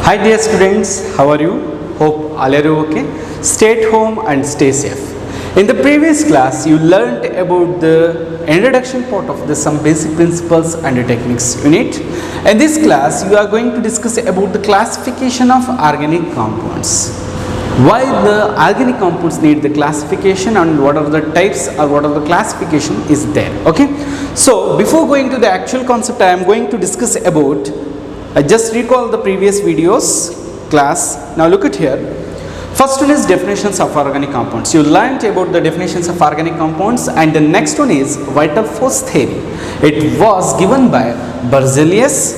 Hi dear students, how are you? Hope all are okay. Stay at home and stay safe. In the previous class, you learnt about the introduction part of the some basic principles and techniques unit. In this class, you are going to discuss about the classification of organic compounds. Why the organic compounds need the classification and what are the types or what are the classification is there. Okay. So before going to the actual concept, I am going to discuss about. Just recall the previous videos class. Now look at here. First one is definitions of organic compounds. You learnt about the definitions of organic compounds, and the next one is vital force theory. It was given by Berzelius.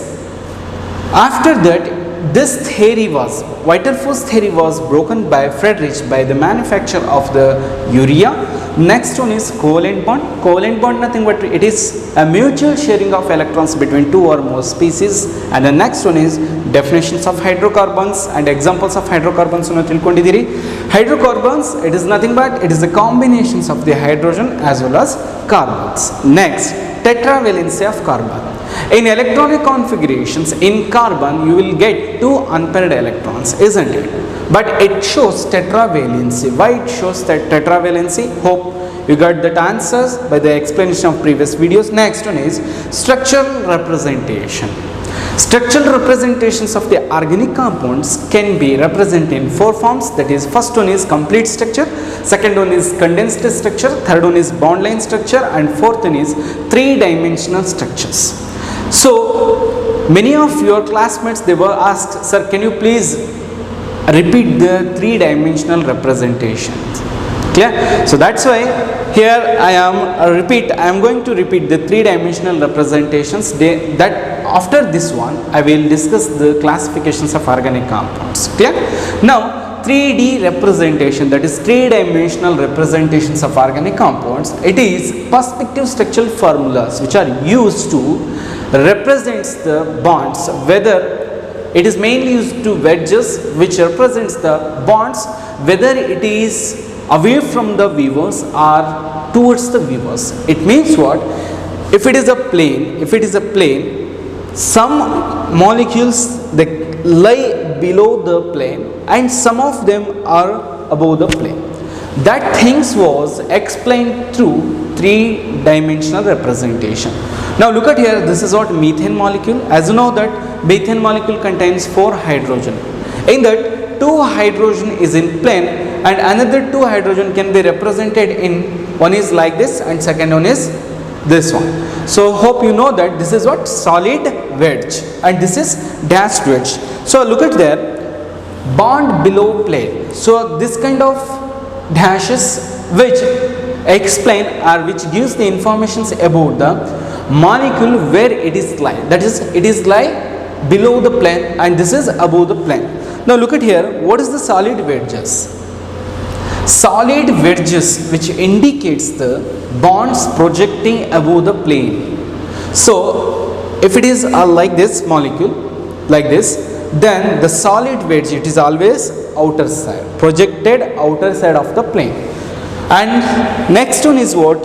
After that, this theory was vital force theory was broken by Friedrich by the manufacture of the urea. Next one is covalent bond. Covalent bond nothing but it is a mutual sharing of electrons between two or more species. And the next one is definitions of hydrocarbons and examples of hydrocarbons. Hydrocarbons, it is nothing but it is the combinations of the hydrogen as well as carbons. Next, tetravalency of carbon. In electronic configurations in carbon you will get two unpaired electrons, isn't it? But it shows tetravalency. Why it shows that tetravalency? Hope you got that answers by the explanation of previous videos. Next one is structural representation. Structural representations of the organic compounds can be represented in four forms. That is, first one is complete structure, second one is condensed structure, third one is bond line structure, and fourth one is three-dimensional structures. So many of your classmates, they were asked, sir, can you please repeat the three-dimensional representations? Clear? So that's why here I am going to repeat the three-dimensional representations. That after this one I will discuss the classifications of organic compounds. Clear? Now 3D representation, that is three-dimensional representations of organic compounds. It is perspective structural formulas which are used to represents the bonds, whether it is mainly used to wedges which represents the bonds, whether it is away from the weavers or towards the weavers. It means what? If it is a plane, some molecules they lie below the plane and some of them are above the plane. That things was explained through three-dimensional representation. Now look at here, this is what methane molecule. As you know that methane molecule contains 4 hydrogen. In that 2 hydrogen is in plane and another 2 hydrogen can be represented in, one is like this and second one is this one. So hope you know that this is what solid wedge and this is dashed wedge. So look at there, bond below plane. So this kind of dashes which explain or which gives the informations about the molecule where it is lie. That is, it is lie below the plane and this is above the plane. Now look at here, what is the solid wedges? Solid wedges which indicates the bonds projecting above the plane. So if it is like this molecule, like this, then the solid wedge, it is always outer side, projected outer side of the plane. And next one is what?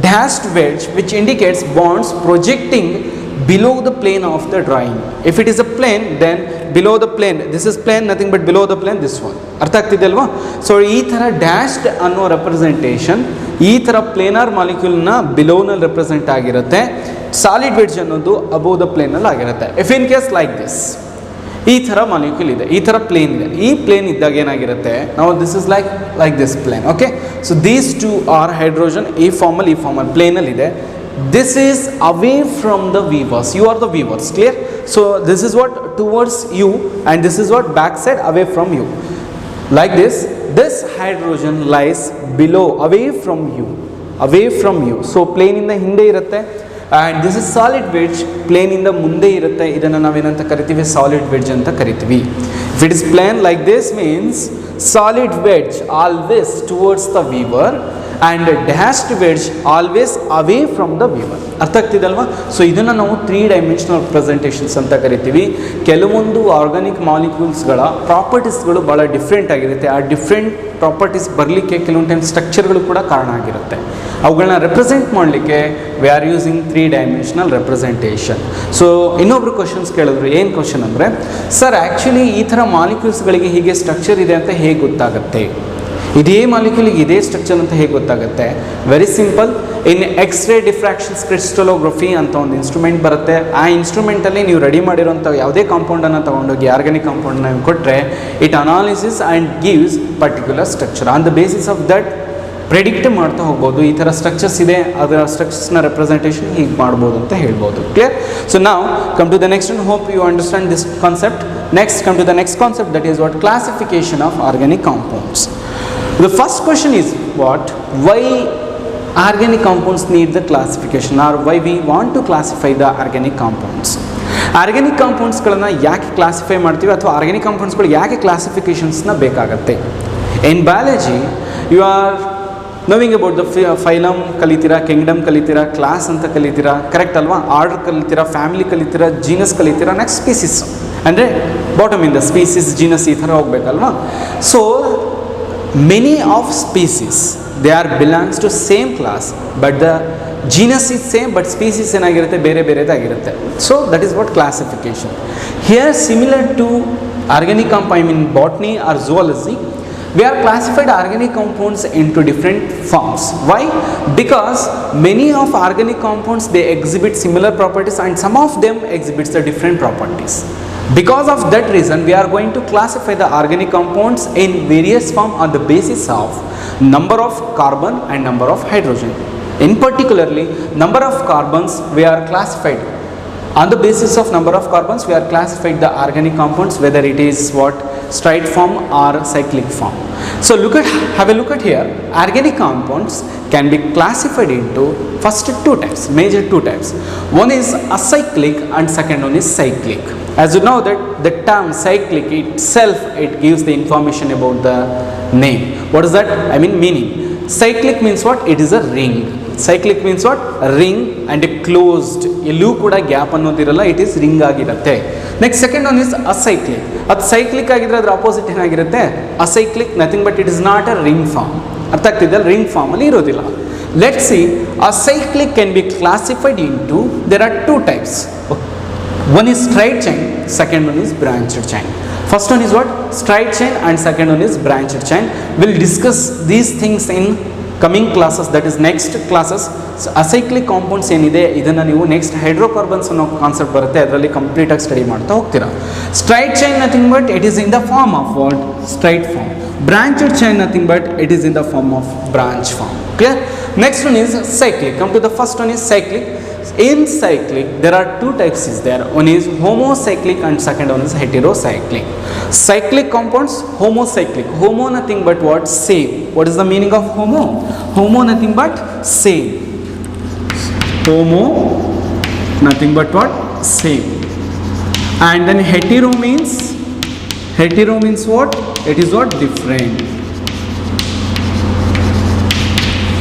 Dashed wedge which indicates bonds projecting below the plane of the drawing. If it is a plane, then below the plane, this is plane, nothing but below the plane, this one. Artha agtide alva? So ee thara dashed anno representation, ee thara planar molecule na below na represent agirutte, solid wedge annodu above the plane nalli agirutte. If in case like this, ಈ ಥರ molecule ಇದೆ, ಈ ಥರ plane ಇದೆ, ಈ plane ಇದ್ದಾಗ ಏನಾಗಿರುತ್ತೆ, ನಾವು this is like this plane. Okay, so these two are hydrogen, ಈ ಫಾರ್ಮಲ್ ಪ್ಲೇನಲ್ಲಿ ಇದೆ. This is away from the viewers, you are the viewers. Clear? So this is what towards you and this is what back side away from you. Like this hydrogen lies below away from you. So ಪ್ಲೇನಿಂದ ಹಿಂದೆ ಇರುತ್ತೆ. And this is solid wedge, plane ಇಂದ ಮುಂದೆ ಇರುತ್ತೆ. ಇದನ್ನು ನಾವೇನಂತ ಕರಿತೀವಿ? Solid wedge ಅಂತ ಕರಿತೀವಿ. If it is plane like this means solid wedge always towards the weaver and dash to wedge always away from the weaver. ಅರ್ಥ ಆಗ್ತಿದಲ್ವಾ? ಸೊ ಇದನ್ನು ನಾವು 3 ಡೈಮೆನ್ಷನಲ್ ಪ್ರೆಸೆಂಟೇಷನ್ಸ್ ಅಂತ ಕರಿತೀವಿ. ಕೆಲವೊಂದು ಆರ್ಗಾನಿಕ್ ಮಾಲಿಕ್ಯೂಲ್ಸ್ಗಳ ಪ್ರಾಪರ್ಟೀಸ್ಗಳು ಭಾಳ ಡಿಫ್ರೆಂಟ್ ಆಗಿರುತ್ತೆ. ಆ ಡಿಫ್ರೆಂಟ್ ಪ್ರಾಪರ್ಟೀಸ್ ಬರಲಿಕ್ಕೆ ಕೆಲವೊಂದು ಟೈಮ್ ಸ್ಟ್ರಕ್ಚರ್ಗಳು ಕೂಡ ಕಾರಣ ಆಗಿರುತ್ತೆ. ಅವುಗಳನ್ನ ರೆಪ್ರೆಸೆಂಟ್ ಮಾಡಲಿಕ್ಕೆ we are using 3 dimensional representation. So ಇನ್ನೊಬ್ರು ಕ್ವಶನ್ಸ್ ಕೇಳಿದ್ರು. ಏನು ಕ್ವಶನ್ ಅಂದರೆ, ಸರ್ ಆ್ಯಕ್ಚುಲಿ ಈ ಥರ ಮಾಲಿಕ್ಯೂಲ್ಸ್ಗಳಿಗೆ ಹೀಗೆ ಸ್ಟ್ರಕ್ಚರ್ ಇದೆ ಅಂತ ಹೇಗೆ ಗೊತ್ತಾಗುತ್ತೆ? ಇದೇ ಮಾಲಿಕ್ಯೂಲಿಗೆ ಇದೇ ಸ್ಟ್ರಕ್ಚರ್ ಅಂತ ಹೇಗೆ ಗೊತ್ತಾಗುತ್ತೆ? Very simple. In x-ray diffractions crystallography ಅಂತ ಒಂದು ಇನ್ಸ್ಟ್ರೂಮೆಂಟ್ ಬರುತ್ತೆ. ಆ ಇನ್ಸ್ಟ್ರೂಮೆಂಟಲ್ಲಿ ನೀವು ರೆಡಿ ಮಾಡಿರೋಂಥ ಯಾವುದೇ ಕಾಂಪೌಂಡನ್ನು ತೊಗೊಂಡೋಗಿ ಆರ್ಗ್ಯಾನಿಕ್ ಕಾಂಪೌಂಡನ್ನ ಕೊಟ್ಟರೆ it analysis and gives particular structure. On the basis of that predict ಮಾಡ್ತಾ ಹೋಗ್ಬೋದು. ಈ ಥರ ಸ್ಟ್ರಕ್ಚರ್ಸ್ ಇದೆ, ಅದರ ಸ್ಟ್ರಕ್ಚರ್ಸ್ನ ರೆಪ್ರೆಸೆಂಟೇಷನ್ ಹೀಗೆ ಮಾಡ್ಬೋದು ಅಂತ ಹೇಳ್ಬೋದು. ಕ್ಲಿಯರ್? ಸೊ ನಾವು come to the next one. Hope you understand this concept. Next come to the next concept, that is what classification of organic compounds. The first question is what? Why organic compounds need the classification, or why we want to classify the organic compounds? Organic ಕಾಂಪೌಂಡ್ಸ್ಗಳನ್ನು ಯಾಕೆ classify ಮಾಡ್ತೀವಿ, ಅಥವಾ organic ಕಾಂಪೌಂಡ್ಸ್ಗಳು ಯಾಕೆ ಕ್ಲಾಸಿಫಿಕೇಷನ್ಸ್ನ ಬೇಕಾಗತ್ತೆ? In biology you are knowing about the phylum ಕಲಿತೀರಾ, kingdom ಕಲಿತೀರಾ, ಕ್ಲಾಸ್ ಅಂತ ಕಲಿತೀರಾ, ಕರೆಕ್ಟ್ ಅಲ್ವಾ? ಆರ್ಡರ್ ಕಲಿತೀರಾ, ಫ್ಯಾಮಿಲಿ ಕಲಿತೀರಾ, ಜೀನಸ್ ಕಲಿತೀರಾ, ನೆಕ್ಸ್ಟ್ ಸ್ಪೀಸಿಸ್ ಅಂದರೆ ಬಾಟಮ್ ಇಂದ ಸ್ಪೀಸಿಸ್, ಜೀನಸ್ ಈ ಥರ ಹೋಗ್ಬೇಕಲ್ವಾ? So many of species they are belongs to same class, but the genus is same, but species ಏನಾಗಿರುತ್ತೆ ಬೇರೆ ಬೇರೆದಾಗಿರುತ್ತೆ. So that is what classification. Here similar to organic compound, I mean botany or zoology, we are classified organic compounds into different forms. Why? Because many of organic compounds they exhibit similar properties and some of them exhibits the different properties. Because of that reason we are going to classify the organic compounds in various form on the basis of number of carbon and number of hydrogen. In particularly number of carbons we are classified. On the basis of number of carbons we are classified the organic compounds, whether it is what straight form or cyclic form. So have a look at here. Organic compounds can be classified into first 2 types, major 2 types. One is acyclic and second one is cyclic. As you know that the term cyclic itself, it gives the information about the name. What is that? I mean meaning. Cyclic means what? It is a ring. Cyclic means what? A ring and a closed. ಎಲ್ಲೂ ಕೂಡ gap ಅನ್ನೋದಿರಲ್ಲ, it is ring ಆಗಿರುತ್ತೆ. Next second one is acyclic. ಅದು cyclic ಆಗಿದ್ರೆ ಅದ್ರ opposite ಏನಾಗಿರುತ್ತೆ? Acyclic, nothing but it is not a ring form. ಅರ್ಥ ಆಗ್ತಿದೆ? ರಿಂಗ್ ಫಾರ್ಮಲ್ಲಿ ಇರೋದಿಲ್ಲ. Let's see, acyclic can be classified into, there are 2 types. One is straight chain, second one is branched chain. First one is what? Straight chain and second one is branched chain. We'll discuss these things in coming classes, that is next classes. So acyclic compounds ಏನಿದೆ ಇದನ್ನು ನೀವು next hydrocarbons ಅನ್ನೋ concept ಬರುತ್ತೆ, ಅದರಲ್ಲಿ ಕಂಪ್ಲೀಟಾಗಿ study ಮಾಡ್ತಾ ಹೋಗ್ತೀರಾ. Straight chain nothing but it is in the form of what? Straight form. Branched chain nothing but it is in the form of branch form. Clear? Next one is cyclic. Come to the first one is cyclic. In cyclic there are 2 types is there. One is homocyclic and second one is heterocyclic. Cyclic compounds, homocyclic. Homo nothing but what? Same. What is the meaning of homo? Homo nothing but same. Homo nothing but what? Same. And then hetero means what? It is what? Different.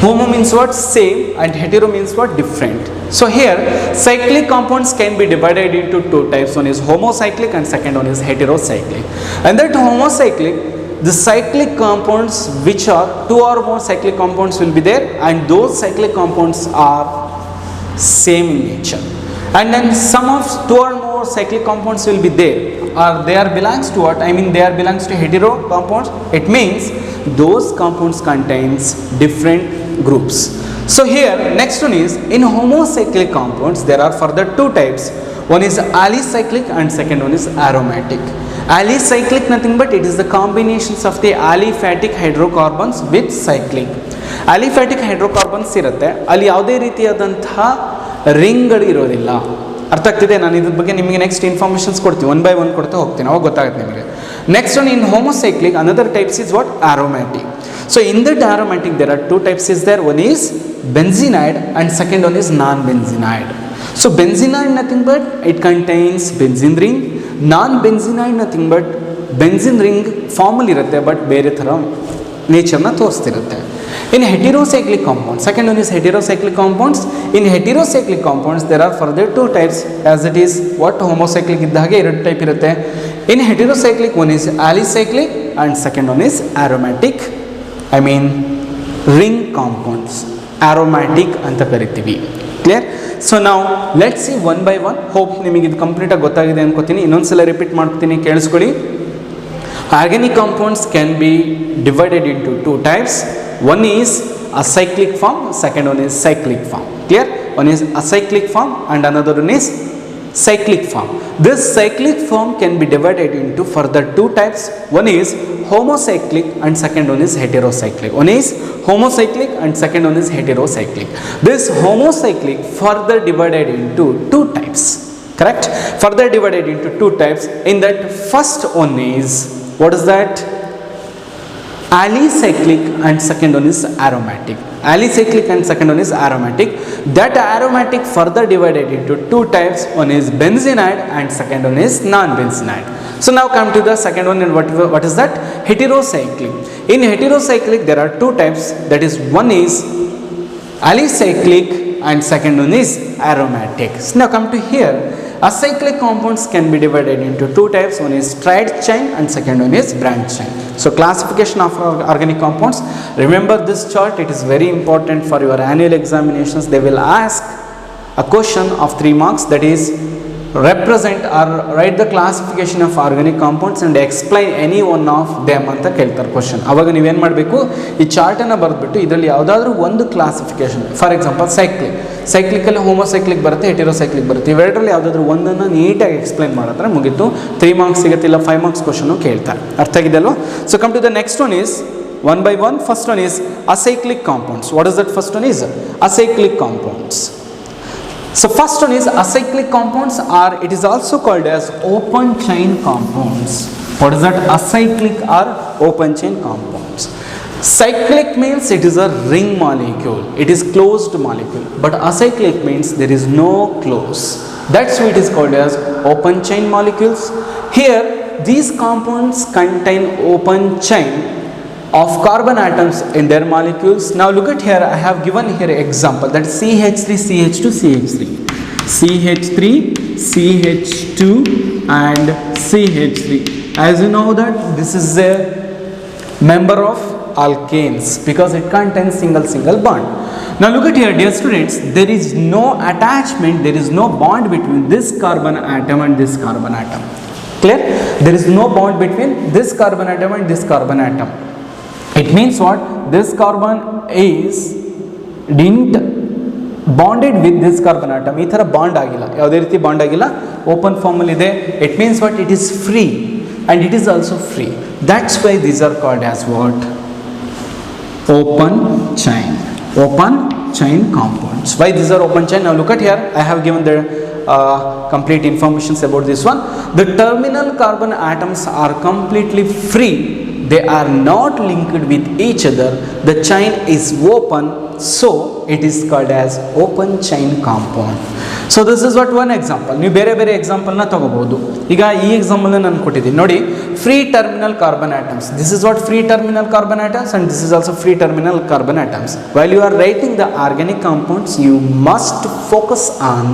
Homo means what? Same, and hetero means what? Different. So here cyclic compounds can be divided into 2 types. One is homocyclic and second one is heterocyclic. And that homocyclic, the cyclic compounds which are 2 or more cyclic compounds will be there, and those cyclic compounds are same in nature. And then some of 2 or more cyclic compounds will be there, or they are belongs to what? I mean they are belongs to hetero compounds. It means those compounds contains different groups. So here next one is, in homocyclic compounds there are further 2 types. One is alicyclic and second one is aromatic. Alicyclic nothing but it is the combinations of the aliphatic hydrocarbons with cyclic. Aliphatic hydrocarbons ಇರುತ್ತೆ, ಅಲ್ಲಿ ಯಾವುದೇ ರೀತಿಯಾದಂತಹ ರಿಂಗ್ಗಳು ಇರೋದಿಲ್ಲ. ಅರ್ಥ ಆಗ್ತಿದೆ? ನಾನು ಇದ್ರ ಬಗ್ಗೆ ನಿಮಗೆ ನೆಕ್ಸ್ಟ್ ಇನ್ಫಾರ್ಮೇಷನ್ಸ್ ಕೊಡ್ತೀನಿ, 1 by 1 ಕೊಡ್ತಾ ಹೋಗ್ತೀನಿ, ಅವಾಗ ಗೊತ್ತಾಗುತ್ತೆ ನಿಮಗೆ. Next one, in homocyclic another types is what? aromatic. So in that aromatic there are 2 types is there. One is benzenide and second one is non-benzenide. So benzenide nothing but it contains benzene ring. Non-benzenide nothing but benzene ring ಫಾರ್ಮಲ್ಲಿ ಇರುತ್ತೆ, but ಬೇರೆ ಥರ ನೇಚರ್ನ ತೋರಿಸ್ತಿರುತ್ತೆ. In heterocyclic compounds, second one is heterocyclic compounds. In heterocyclic compounds, there are further two types, as it is what homocyclic ಇದ್ದಾಗ ಎರಡು type ಇರುತ್ತೆ. In heterocyclic, one is alicyclic and second one is aromatic. I mean ring compounds, aromatic ಅಂತ ಕರಿತೀವಿ. Clear? So now let's see one by one. Hope ನಿಮಗೆ ಇದು complete ಆಗಿ ಗೊತ್ತಾಗಿದೆ ಅನ್ಕೋತೀನಿ. ಇನ್ನೊಂದ್ಸಲ ರಿಪೀಟ್ ಮಾಡ್ತೀನಿ, ಕೇಳಿಸ್ಕೊಳ್ಳಿ. Organic compounds can be divided into two types. One is acyclic form, second one is cyclic form. Clear? One is acyclic form and another one is cyclic form. This cyclic form can be divided into further two types. One is homocyclic and second one is heterocyclic. One is homocyclic and second one is heterocyclic. This homocyclic further divided into two types. Correct? Further divided into two types. In that first one is, what is that? Alicyclic and second one is aromatic. Alicyclic and second one is aromatic. That aromatic further divided into two types. One is benzenide and second one is non-benzenide. So now come to the second one, and what is that? Heterocyclic. In heterocyclic there are two types, that is one is alicyclic and second one is aromatic. So now come to here. Acyclic compounds can be divided into two types. One is straight chain and second one is branch chain. So classification of organic compounds. Remember this chart, it is very important for your annual examinations. They will ask a question of 3 marks, that is represent or write the classification of organic compounds and explain any one of them ಅಂತ ಕೇಳ್ತಾರೆ question. ಅವಾಗ ನೀವೇನು ಮಾಡಬೇಕು, ಈ ಚಾರ್ಟನ್ನು ಬರೆದ್ಬಿಟ್ಟು ಇದರಲ್ಲಿ ಯಾವುದಾದ್ರೂ ಒಂದು classification, for example ಸೈಕ್ಲಿಕಲ್ಲಿ ಹೋಮೋಸೈಕ್ಲಿಕ್ ಬರುತ್ತೆ, ಹೆಟೆರೋಸೈಕ್ಲಿಕ್ ಬರುತ್ತೆ, ಇವೆರಡರಲ್ಲಿ ಯಾವುದಾದ್ರೂ ಒಂದನ್ನು ನೀಟಾಗಿ ಎಕ್ಸ್ಪ್ಲೈನ್ ಮಾಡಿದ್ರೆ ಮುಗೀತು. 3 ಮಾರ್ಕ್ಸ್ ಸಿಗುತ್ತೆ, ಇಲ್ಲ 5 ಮಾರ್ಕ್ಸ್ ಕ್ವಶನು ಕೇಳ್ತಾರೆ. ಅರ್ಥ ಆಗಿದೆ ಅಲ್ವಾ? So come to the next one is one by one. First one is acyclic compounds. What is that? First one is acyclic compounds. So first one is acyclic compounds, or it is also called as open chain compounds. What is that? Acyclic or open chain compounds. Cyclic means it is a ring molecule, it is closed molecule, but acyclic means there is no close. That's why it is called as open chain molecules. Here these compounds contain open chain of carbon atoms in their molecules. Now look at here, I have given here example, that is CH3 CH2 CH3, CH3 CH2 and CH3. As you know that this is a member of alkanes because it contains single bond. Now look at here, dear students, there is no attachment, there is no bond between this carbon atom and this carbon atom. Clear? There is no bond between this carbon atom and this carbon atom. It means what? This carbon is didn't bonded with this carbon atom. ಈ ಥರ bond ಆಗಿಲ್ಲ, ಯಾವುದೇ ರೀತಿ bond ಆಗಿಲ್ಲ, open ಫಾರ್ಮಲ್ಲಿ ಇದೆ. It means what? It is free and it is also free. That's why these are called as what? Open chain compounds. Why these are open chain? Now look at here, I have given the complete informations about this one. The terminal carbon atoms are completely free, they are not linked with each other, the chain is open, so it is called as open chain compound. So this is what one example. ನೀವು ಬೇರೆ ಬೇರೆ ಎಕ್ಸಾಂಪಲ್ನ ತಗೋಬಹುದು. ಈಗ ಈ example ನಾನು ಕೊಟ್ಟಿದ್ದೀನಿ ನೋಡಿ, free terminal carbon atoms. This is what? Free terminal carbon atoms and this is also free terminal carbon atoms. While you are writing the organic compounds, you must focus on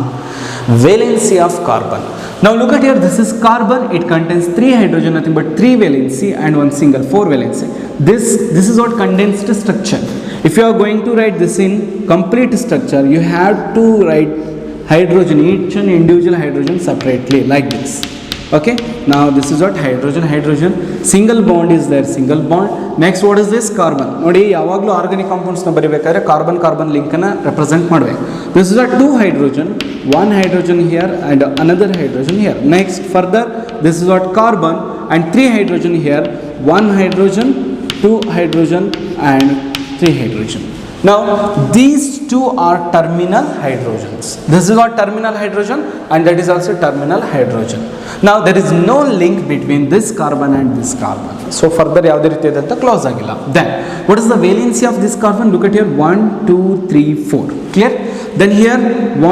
valency of carbon. Now look at here, this is carbon, it contains 3 hydrogen, nothing but 3 valency and 1 single 4 valency. This is what condensed structure. If you are going to write this in complete structure, you have to write hydrogen, each and individual hydrogen separately like this. Okay, now this is what? Hydrogen, single bond is there, single bond. Next, what is this? Carbon. ನೋಡಿ, ಯಾವಾಗಲೂ organic ಕಾಂಪೌಂಡ್ಸ್ನ ಬರೀಬೇಕಾದ್ರೆ carbon ಲಿಂಕನ್ನು represent ಮಾಡಬೇಕು. This is a 2 hydrogen, 1 hydrogen here and another hydrogen here. Next, further, this is what? Carbon and 3 hydrogen here, 1 hydrogen, 2 hydrogen and 3 hydrogen. Now these two are terminal hydrogens. This is what? Terminal hydrogen, and that is also terminal hydrogen. Now there is no link between this carbon and this carbon, so further ಯಾವುದೇ ರೀತಿ ಇದಂತ close ಆಗಿಲ್ಲ. Then what is the valency of this carbon? Look at here, 1 2 3 4. Clear? Then here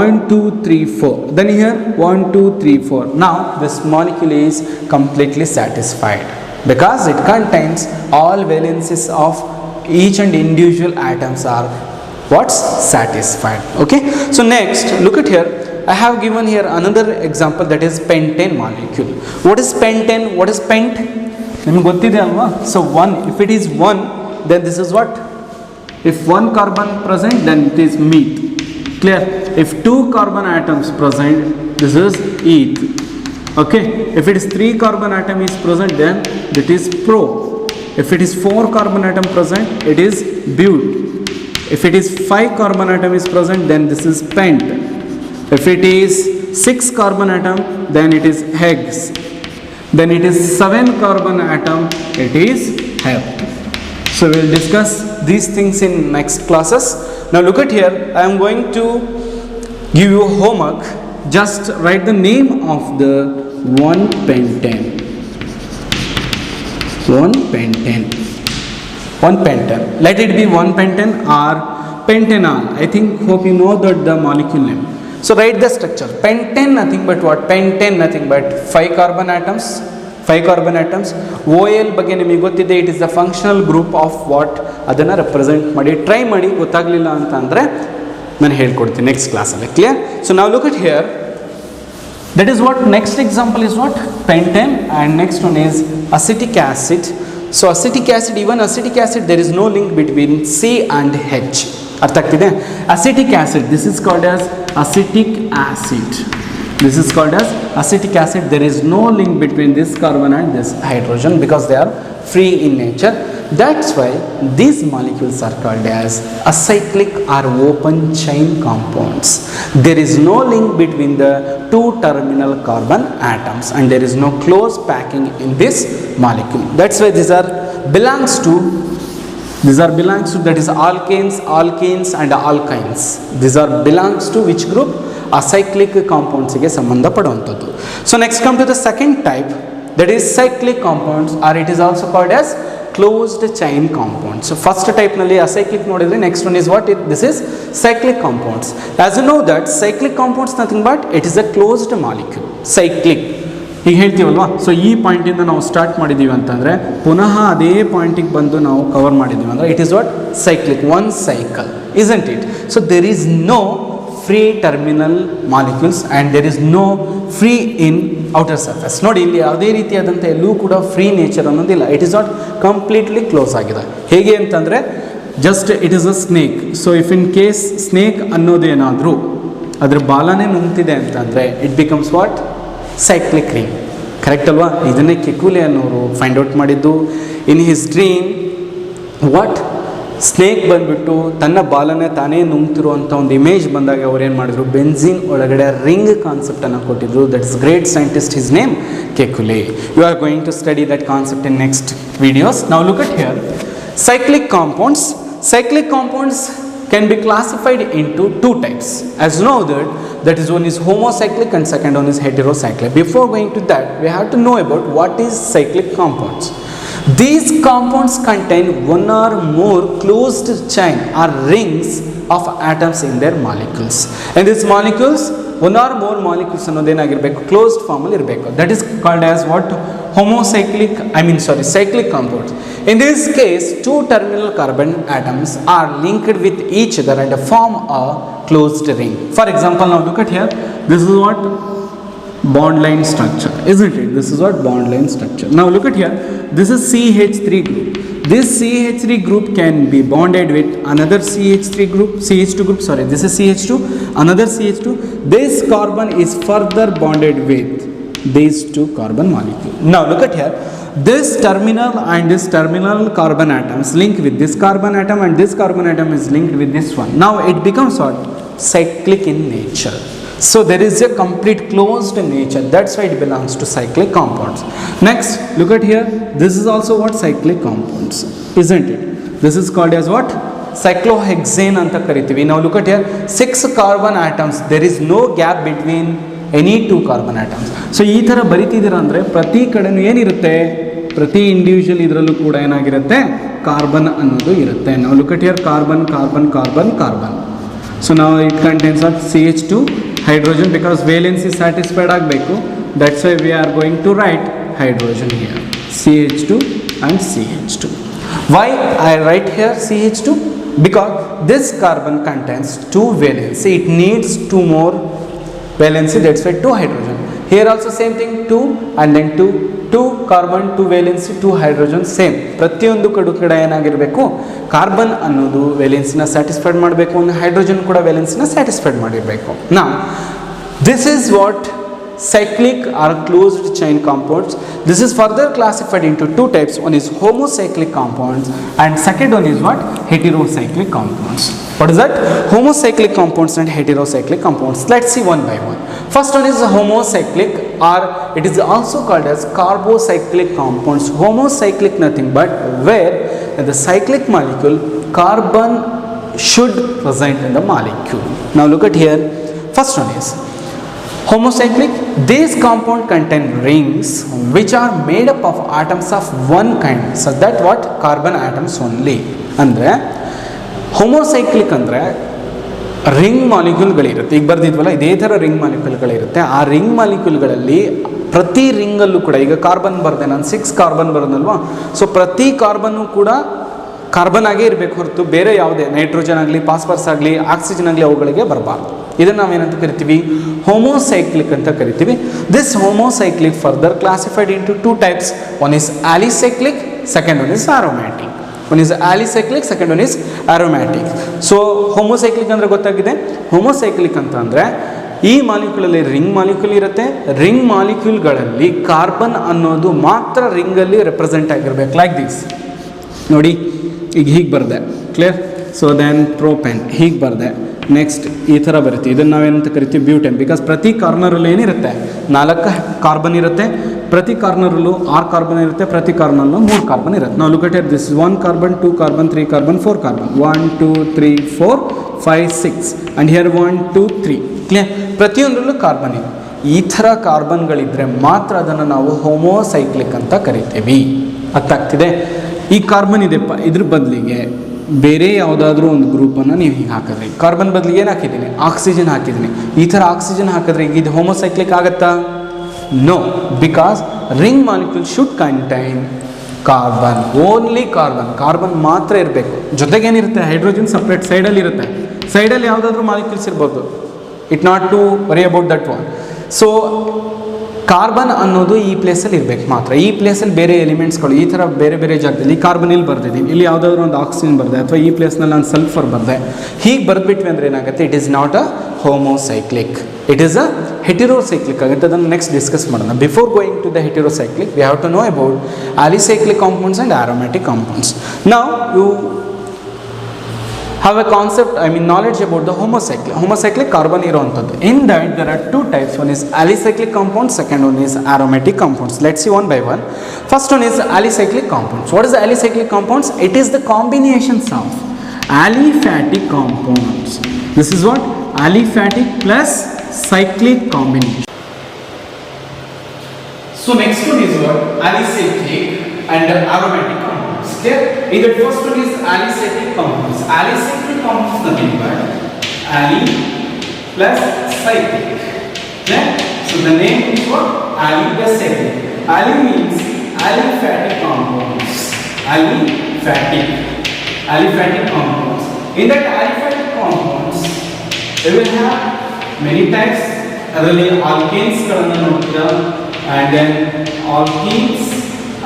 1 2 3 4, then here 1 2 3 4. Now this molecule is completely satisfied because it contains all valencies of each and individual atoms are what's satisfied. Okay, so next look at here. I have given here another example, that is pentane molecule. What is pentane? What is pent? ನಿಮಗೆ ಗೊತ್ತಿದೆ ಅಲ್ವಾ? So 1, if it is 1, then this is what? If 1 carbon present, then it is meth. Clear? If 2 carbon atoms present, this is eth. Okay, if it is 3 carbon atom is present, then it is pro. If it is 4 carbon atom present, it is but. If it is 5 carbon atom is present, then this is pent. If it is 6 carbon atom, then it is hex. Then it is 7 carbon atom, it is hep. So we will discuss these things in next classes. Now look at here, I am going to give you homework. Just write the name of the 1 pentane. 1 pentane. 1 pentane. Let it be 1 pentane or pentanol. I think, hope you know that the molecule name. So write the structure. Pentane nothing but what? Pentane nothing but 5 carbon atoms. 5 carbon atoms. OL ಬಗ್ಗೆ ನಿಮಗೆ ಗೊತ್ತಿದೆ, it is the functional group of what? ಅದನ್ನು represent ಮಾಡಿ. Try ಮಾಡಿ, ಗೊತ್ತಾಗಲಿಲ್ಲ ಅಂತ ಅಂದರೆ ನಾನು ಹೇಳ್ಕೊಡ್ತೀನಿ ನೆಕ್ಸ್ಟ್ ಕ್ಲಾಸಲ್ಲಿ. ಕ್ಲಿಯರ್? ಸೊ ನಾವು look at here. That is what next example is what? Pentane, and next one is acetic acid. So acetic acid, even acetic acid, there is no link between C and H. ಅರ್ಥ ಆಗ್ತಿದೆ? Acetic acid, this is called as acetic acid. This is called as acetic acid. There is no link between this carbon and this hydrogen because they are free in nature. That's why these molecules are called as acyclic or open chain compounds. There is no link between the two terminal carbon atoms and there is no close packing in this molecule. That's why these are belongs to that is alkanes and alkynes. These are belongs to which group? Acyclic compounds ಗೆ ಸಂಬಂಧ ಪಡುವಂತದ್ದು. So next come to the second type, that is cyclic compounds, or it is also called as closed chain compounds. So first type ನಲ್ಲಿ acyclic ನೋಡಿದ್ರೆ next one is what? This is cyclic compounds. As you know that cyclic compounds nothing but it is a closed molecule. Cyclic ಈಗ ಹೇಳ್ತೀವಲ್ವಾ. So ಈ ಪಾಯಿಂಟಿಂದ ನಾವು start ಮಾಡಿದ್ದೀವಿ ಅಂತಂದರೆ ಪುನಃ ಅದೇ ಪಾಯಿಂಟಿಗೆ ಬಂದು ನಾವು ಕವರ್ ಮಾಡಿದ್ದೀವಿ ಅಂದರೆ it is what? Cyclic. 1 cycle, isn't it? So there is no free terminal molecules and there is no free in outer surface. ನೋಡಿ ಇಲ್ಲಿ ಯಾವುದೇ ರೀತಿಯಾದಂಥ ಎಲ್ಲೂ ಕೂಡ ಫ್ರೀ ನೇಚರ್ ಅನ್ನೋದಿಲ್ಲ. It is not completely close ಆಗಿದೆ. ಹೇಗೆ ಅಂತಂದರೆ just it is a snake. So if in case snake ಅನ್ನೋದೇನಾದರೂ ಅದ್ರ ಬಾಲನೇ ನುಂಗ್ತಿದೆ ಅಂತಂದರೆ it becomes what? Cyclic ring. Correct ಅಲ್ವಾ? ಇದನ್ನೇ ಕೆಕುಲೆ ಅನ್ನೋರು ಫೈಂಡ್ ಔಟ್ ಮಾಡಿದ್ದು. In his dream what? Snake ಬಂದುಬಿಟ್ಟು ತನ್ನ ಬಾಲನೇ ತಾನೇ ನುಂಗ್ತಿರುವಂಥ ಒಂದು ಇಮೇಜ್ ಬಂದಾಗ ಅವ್ರು ಏನು ಮಾಡಿದ್ರು? ಬೆನ್ಝೀನ್ ಒಳಗಡೆ ರಿಂಗ್ ಕಾನ್ಸೆಪ್ಟನ್ನು ಕೊಟ್ಟಿದ್ರು. That is great scientist, his name Kekule. You are going to study that concept in next videos. ನಾವು look at here cyclic compounds. Cyclic compounds can be classified into 2 types. As you know that is one is homocyclic and second one is heterocyclic. Before going to that, we have to know about what is cyclic compounds. These compounds contain one or more closed chain or rings of atoms in their molecules. And these molecules, one or more molecules ಅನ್ನೋದೇನಾಗಿರಬೇಕು? Closed ಫಾರ್ಮಲ್ಲಿ ಇರಬೇಕು. That is called as what? cyclic compounds. In this case, 2 terminal carbon atoms are linked with each other and form a closed ring. For example, now look at here. This is what? Bond line structure, isn't it? This is what? Bond line structure. Now look at here. This is CH3 group. This CH3 group can be bonded with another CH2 group. Sorry, this is CH2, another CH2. This carbon is further bonded with these 2 carbon molecules. Now look at here. This terminal and this terminal carbon atoms link with this carbon atom and this carbon atom is linked with this one. Now it becomes what? Cyclic in nature. So there is a complete closed nature. That's why it belongs to cyclic compounds. Next, look at here. This is also what? Cyclic compounds, isn't it? This is called as what? Cyclohexane anta karitivi. Now look at here. 6 carbon atoms. There is no gap between any 2 carbon atoms. So ಈ ಥರ ಬರಿತಿದ್ದೀರ ಅಂದರೆ ಪ್ರತಿ ಕಡೆನೂ ಏನಿರುತ್ತೆ? ಪ್ರತಿ individual ಇದರಲ್ಲೂ ಕೂಡ ಏನಾಗಿರುತ್ತೆ? ಕಾರ್ಬನ್ ಅನ್ನೋದು ಇರುತ್ತೆ. ನಾವು look at here carbon carbon carbon carbon. So ನಾವು it contains of CH2 hydrogen because valence is satisfied ಆಗಬೇಕು. That's why we are going to write hydrogen here, CH2 and CH2. Why I write here CH2? Because this carbon contains 2 valency, it needs 2 more valency, that's why 2 hydrogen. Here also same thing, 2 and then 2 carbon, 2 valency, 2 hydrogen, same. ಪ್ರತಿಯೊಂದು ಕಡೆ ಏನಾಗಿರಬೇಕು, carbon ಅನ್ನೋದು ವೇಲೆನ್ಸಿನ satisfied ಮಾಡಬೇಕು, ಒಂದು hydrogen ಕೂಡ ವೇಲೆನ್ಸಿನ satisfied ಮಾಡಿರಬೇಕು. Now this is what cyclic or closed chain compounds. This is further classified into 2 types. One is homocyclic compounds and second one is what? Heterocyclic compounds. What is that? Homocyclic compounds and heterocyclic compounds. Let's see one by one. First one is homocyclic, or it is also called as carbocyclic compounds. Homocyclic nothing but where the cyclic molecule carbon should present in the molecule. Now look at here. First one is homocyclic. These compound contain rings which are made up of atoms of one kind, so that what? Carbon atoms only. Andre homocyclic andre ring ಮಾಲಿಕ್ಯೂಲ್ಗಳಿರುತ್ತೆ. ಈಗ ಬರ್ದಿದ್ವಲ್ಲ, ಇದೇ ಥರ ring ಮಾಲಿಕ್ಯೂಲ್ಗಳಿರುತ್ತೆ. ಆ ring ಮಾಲಿಕ್ಯೂಲ್ಗಳಲ್ಲಿ ಪ್ರತಿ ರಿಂಗಲ್ಲೂ ಕೂಡ, ಈಗ carbon ಬರೆದೆ ನಾನು, 6 ಕಾರ್ಬನ್ ಬರೋದಲ್ವಾ, ಸೊ ಪ್ರತಿ ಕಾರ್ಬನ್ನು ಕೂಡ ಕಾರ್ಬನ್ ಆಗೇ ಇರಬೇಕು ಹೊರತು ಬೇರೆ ಯಾವುದೇ ನೈಟ್ರೋಜನ್ ಆಗಲಿ, ಫಾಸ್ಫರಸ್ ಆಗಲಿ, ಆಕ್ಸಿಜನ್ ಆಗಲಿ ಅವುಗಳಿಗೆ ಬರಬಾರ್ದು. ಇದನ್ನು ನಾವೇನಂತ ಕರಿತೀವಿ? ಹೋಮೋಸೈಕ್ಲಿಕ್ ಅಂತ ಕರಿತೀವಿ. This homocyclic further classified into 2 types. One is alicyclic, second one is aromatic. One is alicyclic, second one is aromatic. So homocyclic ಅಂದರೆ ಗೊತ್ತಾಗಿದೆ. ಹೋಮೋಸೈಕ್ಲಿಕ್ ಅಂತ ಅಂದರೆ ಈ ಮಾಲಿಕ್ಯೂಲಲ್ಲಿ ರಿಂಗ್ ಮಾಲಿಕ್ಯೂಲ್ ಇರುತ್ತೆ. ರಿಂಗ್ ಮಾಲಿಕ್ಯೂಲ್ಗಳಲ್ಲಿ ಕಾರ್ಬನ್ ಅನ್ನೋದು ಮಾತ್ರ ರಿಂಗಲ್ಲಿ ರೆಪ್ರೆಸೆಂಟ್ ಆಗಿರ್ಬೇಕು. ಲೈಕ್ ದಿಸ್ ನೋಡಿ, ಈಗ ಹೀಗೆ ಬರೆದೆ, ಕ್ಲಿಯರ್. ಸೊ ದೆನ್ ಪ್ರೋಪೆನ್ ಹೀಗೆ ಬರೆದೆ. ನೆಕ್ಸ್ಟ್ ಈ ಥರ ಬರುತ್ತೆ. ಇದನ್ನು ನಾವೇನಂತ ಕರಿತೀವಿ? ಬ್ಯೂಟೆನ್. ಬಿಕಾಸ್ ಪ್ರತಿ ಕಾರ್ನರಲ್ಲೂ ಏನಿರುತ್ತೆ? 4 ಕಾರ್ಬನ್ ಇರುತ್ತೆ. ಪ್ರತಿ ಕಾರ್ನರಲ್ಲೂ 6 ಕಾರ್ಬನ್ ಇರುತ್ತೆ. ಪ್ರತಿ ಕಾರ್ನರಲ್ಲೂ 3 ಕಾರ್ಬನ್ ಇರುತ್ತೆ. ನಾವು look at it. This is 1 carbon, 2 carbon, 3 carbon, 4 carbon. 1 2 3 4 5 6 and here 1 2 3. Clear? ಪ್ರತಿಯೊಂದರಲ್ಲೂ ಕಾರ್ಬನ್ ಇದೆ. ಈ ಥರ ಕಾರ್ಬನ್ಗಳಿದ್ದರೆ ಮಾತ್ರ ಅದನ್ನು ನಾವು ಹೋಮೋಸೈಕ್ಲಿಕ್ ಅಂತ ಕರಿತೀವಿ. ಅರ್ಥ ಆಗ್ತಿದೆ? ಈ ಕಾರ್ಬನ್ ಇದೆಪ್ಪ, ಇದ್ರ ಬದಲಿಗೆ ಬೇರೆ ಯಾವುದಾದ್ರೂ ಒಂದು ಗ್ರೂಪನ್ನು ನೀವು ಹೀಗೆ ಹಾಕಿದ್ರಿ, ಕಾರ್ಬನ್ ಬದಲಿಗೆ ಏನು ಹಾಕಿದ್ದೀನಿ? ಆಕ್ಸಿಜನ್ ಹಾಕಿದ್ದೀನಿ. ಈ ಥರ ಆಕ್ಸಿಜನ್ ಹಾಕಿದ್ರೆ ಈಗ ಇದು ಹೋಮೋಸೈಕ್ಲಿಕ್ ಆಗುತ್ತಾ? No, because ring molecule should contain carbon, only carbon. Carbon ಮಾತ್ರ ಇರಬೇಕು. ಜೊತೆಗೇನಿರುತ್ತೆ? ಹೈಡ್ರೋಜನ್ ಸಪ್ರೇಟ್ ಸೈಡಲ್ಲಿ ಇರುತ್ತೆ. ಸೈಡಲ್ಲಿ ಯಾವುದಾದ್ರೂ ಮಾಲಿಕ್ಯೂಲ್ಸ್ ಇರ್ಬೋದು. It not to worry about that one. So carbon ಅನ್ನೋದು ಈ ಪ್ಲೇಸಲ್ಲಿ ಇರಬೇಕು ಮಾತ್ರ. ಈ ಪ್ಲೇಸಲ್ಲಿ ಬೇರೆ ಎಲಿಮೆಂಟ್ಸ್ಗಳು ಈ ಥರ ಬೇರೆ ಬೇರೆ ಜಾಗದಲ್ಲಿ ಕಾರ್ಬನ್ ಇಲ್ಲಿ ಬರ್ದಿದ್ದೀನಿ, ಇಲ್ಲಿ ಯಾವುದಾದ್ರೂ ಒಂದು ಆಕ್ಸಿಜನ್ ಬರೆದೆ, ಅಥವಾ ಈ ಪ್ಲೇಸ್ನಲ್ಲಿ ನಾನು ಸಲ್ಫರ್ ಬರೆದೆ, ಹೀಗೆ ಬರೆದ್ಬಿಟ್ವಿ ಅಂದರೆ ಏನಾಗುತ್ತೆ? It is not a homocyclic, it is a heterocyclic ಆಗುತ್ತೆ. ಅದನ್ನು ನೆಕ್ಸ್ಟ್ ಡಿಸ್ಕಸ್ ಮಾಡೋಣ. Before going to the heterocyclic we have to know about alicyclic compounds and aromatic compounds. Now you have a concept, knowledge about the homocyclic. Homocyclic carbon ಇರುವಂಥದ್ದು. In that there are 2 types. One is alicyclic compounds, second one is aromatic compounds. Let's see one by one. First one is alicyclic compounds. What is the alicyclic compounds? It is the combinations of aliphatic compounds. This is what? Aliphatic plus cyclic combination. So next one is what? Alicyclic and aromatic compounds. Clear? In the first one is alicyclic compounds. Alicyclic compounds nothing but ali plus cyclic. Clear? So the name is what? Ali plus cyclic. Ali means aliphatic compounds. Aliphatic compounds. In that aliphatic compounds, they will have many types. ಅದರಲ್ಲಿ ಆಲ್ಕೇನ್ಸ್ಗಳನ್ನು ನೋಡ್ತೀರಾ, and then alkenes,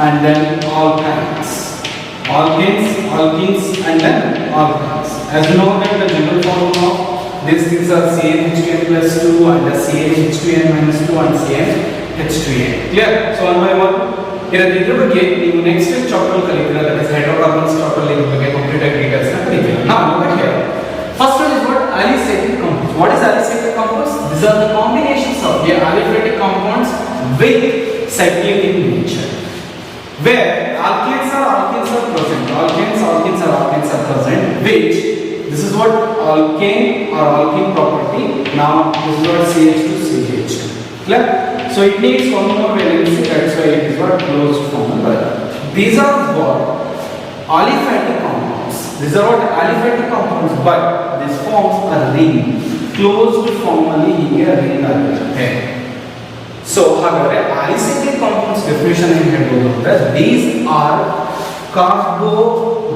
and then alkynes. Alkenes, and then alkynes. As you know that the general formula of these things are CnH2n plus 2 and the CnH2n minus 2 and CnH2n. Clear? So one by one. ಇದ್ರ ಬಗ್ಗೆ ನೀವು next chapter ಕಲಿತೀರಾ, that is hydrocarbons chapter ಬಗ್ಗೆ complete ಆಗಿ details ನ ಕಲಿತೀರಾ. Now look at here. First one is what? Alicyclic compounds. What is alicyclic compounds? These are the combinations of the aliphatic compounds with cyclic in nature, where alkanes are present. Alkanes are present, which this is what alkane or alkene property. Now this is what CH2 CH2. Clear? So it needs one more valency, that's why it is what? Closed form. These are what? Aliphatic compounds. These are what? Aliphatic compounds, but these forms are ring. Closed form ಅಲ್ಲಿ ಹೀಗೆ ring ಆಗಿರುತ್ತೆ. So ಹಾಗಾದ್ರೆ alicyclic compounds definition ಏನು ಹೇಳ್ಬೋದು ಅಂದ್ರೆ these are carbo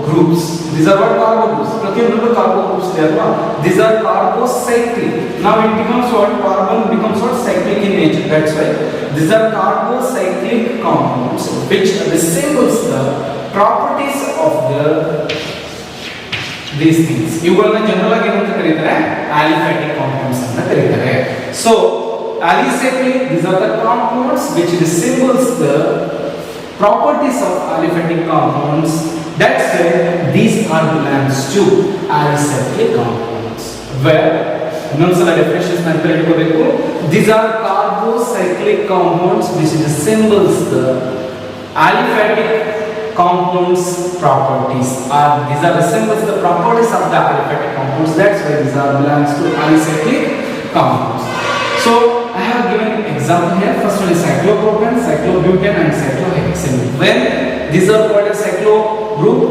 groups. These are what carbo groups. ಪ್ರತಿಯೊಂದು carbo groups ಇದೆ ಅಲ್ವಾ? These are carbo cyclic. Now it becomes what? Carbon becomes what? Cyclic in nature. That's why these are carbo cyclic compounds which resembles the properties of these things. ಇವುಗಳನ್ನ general ಆಗಿ ಏನಂತ ಕರೀತಾರೆ? aliphatic compounds ಅಂತ ಕರೀತಾರೆ. So alicyclic, these are the compounds which resembles the properties of aliphatic compounds. That's why these are belongs to alicyclic compounds. Where ಇನ್ನೊಂದ್ಸಲ definitions ಅಂತ ಹೇಳ್ಕೋಬೇಕು. These are carbocyclic compounds which resembles the aliphatic compounds properties. These are resembles the properties of the aliphatic compounds. That's why these are belongs to alicyclic compounds. So I have given example here. First one is cyclopropane, cyclobutane and cyclohexane. When these are called a cyclo group,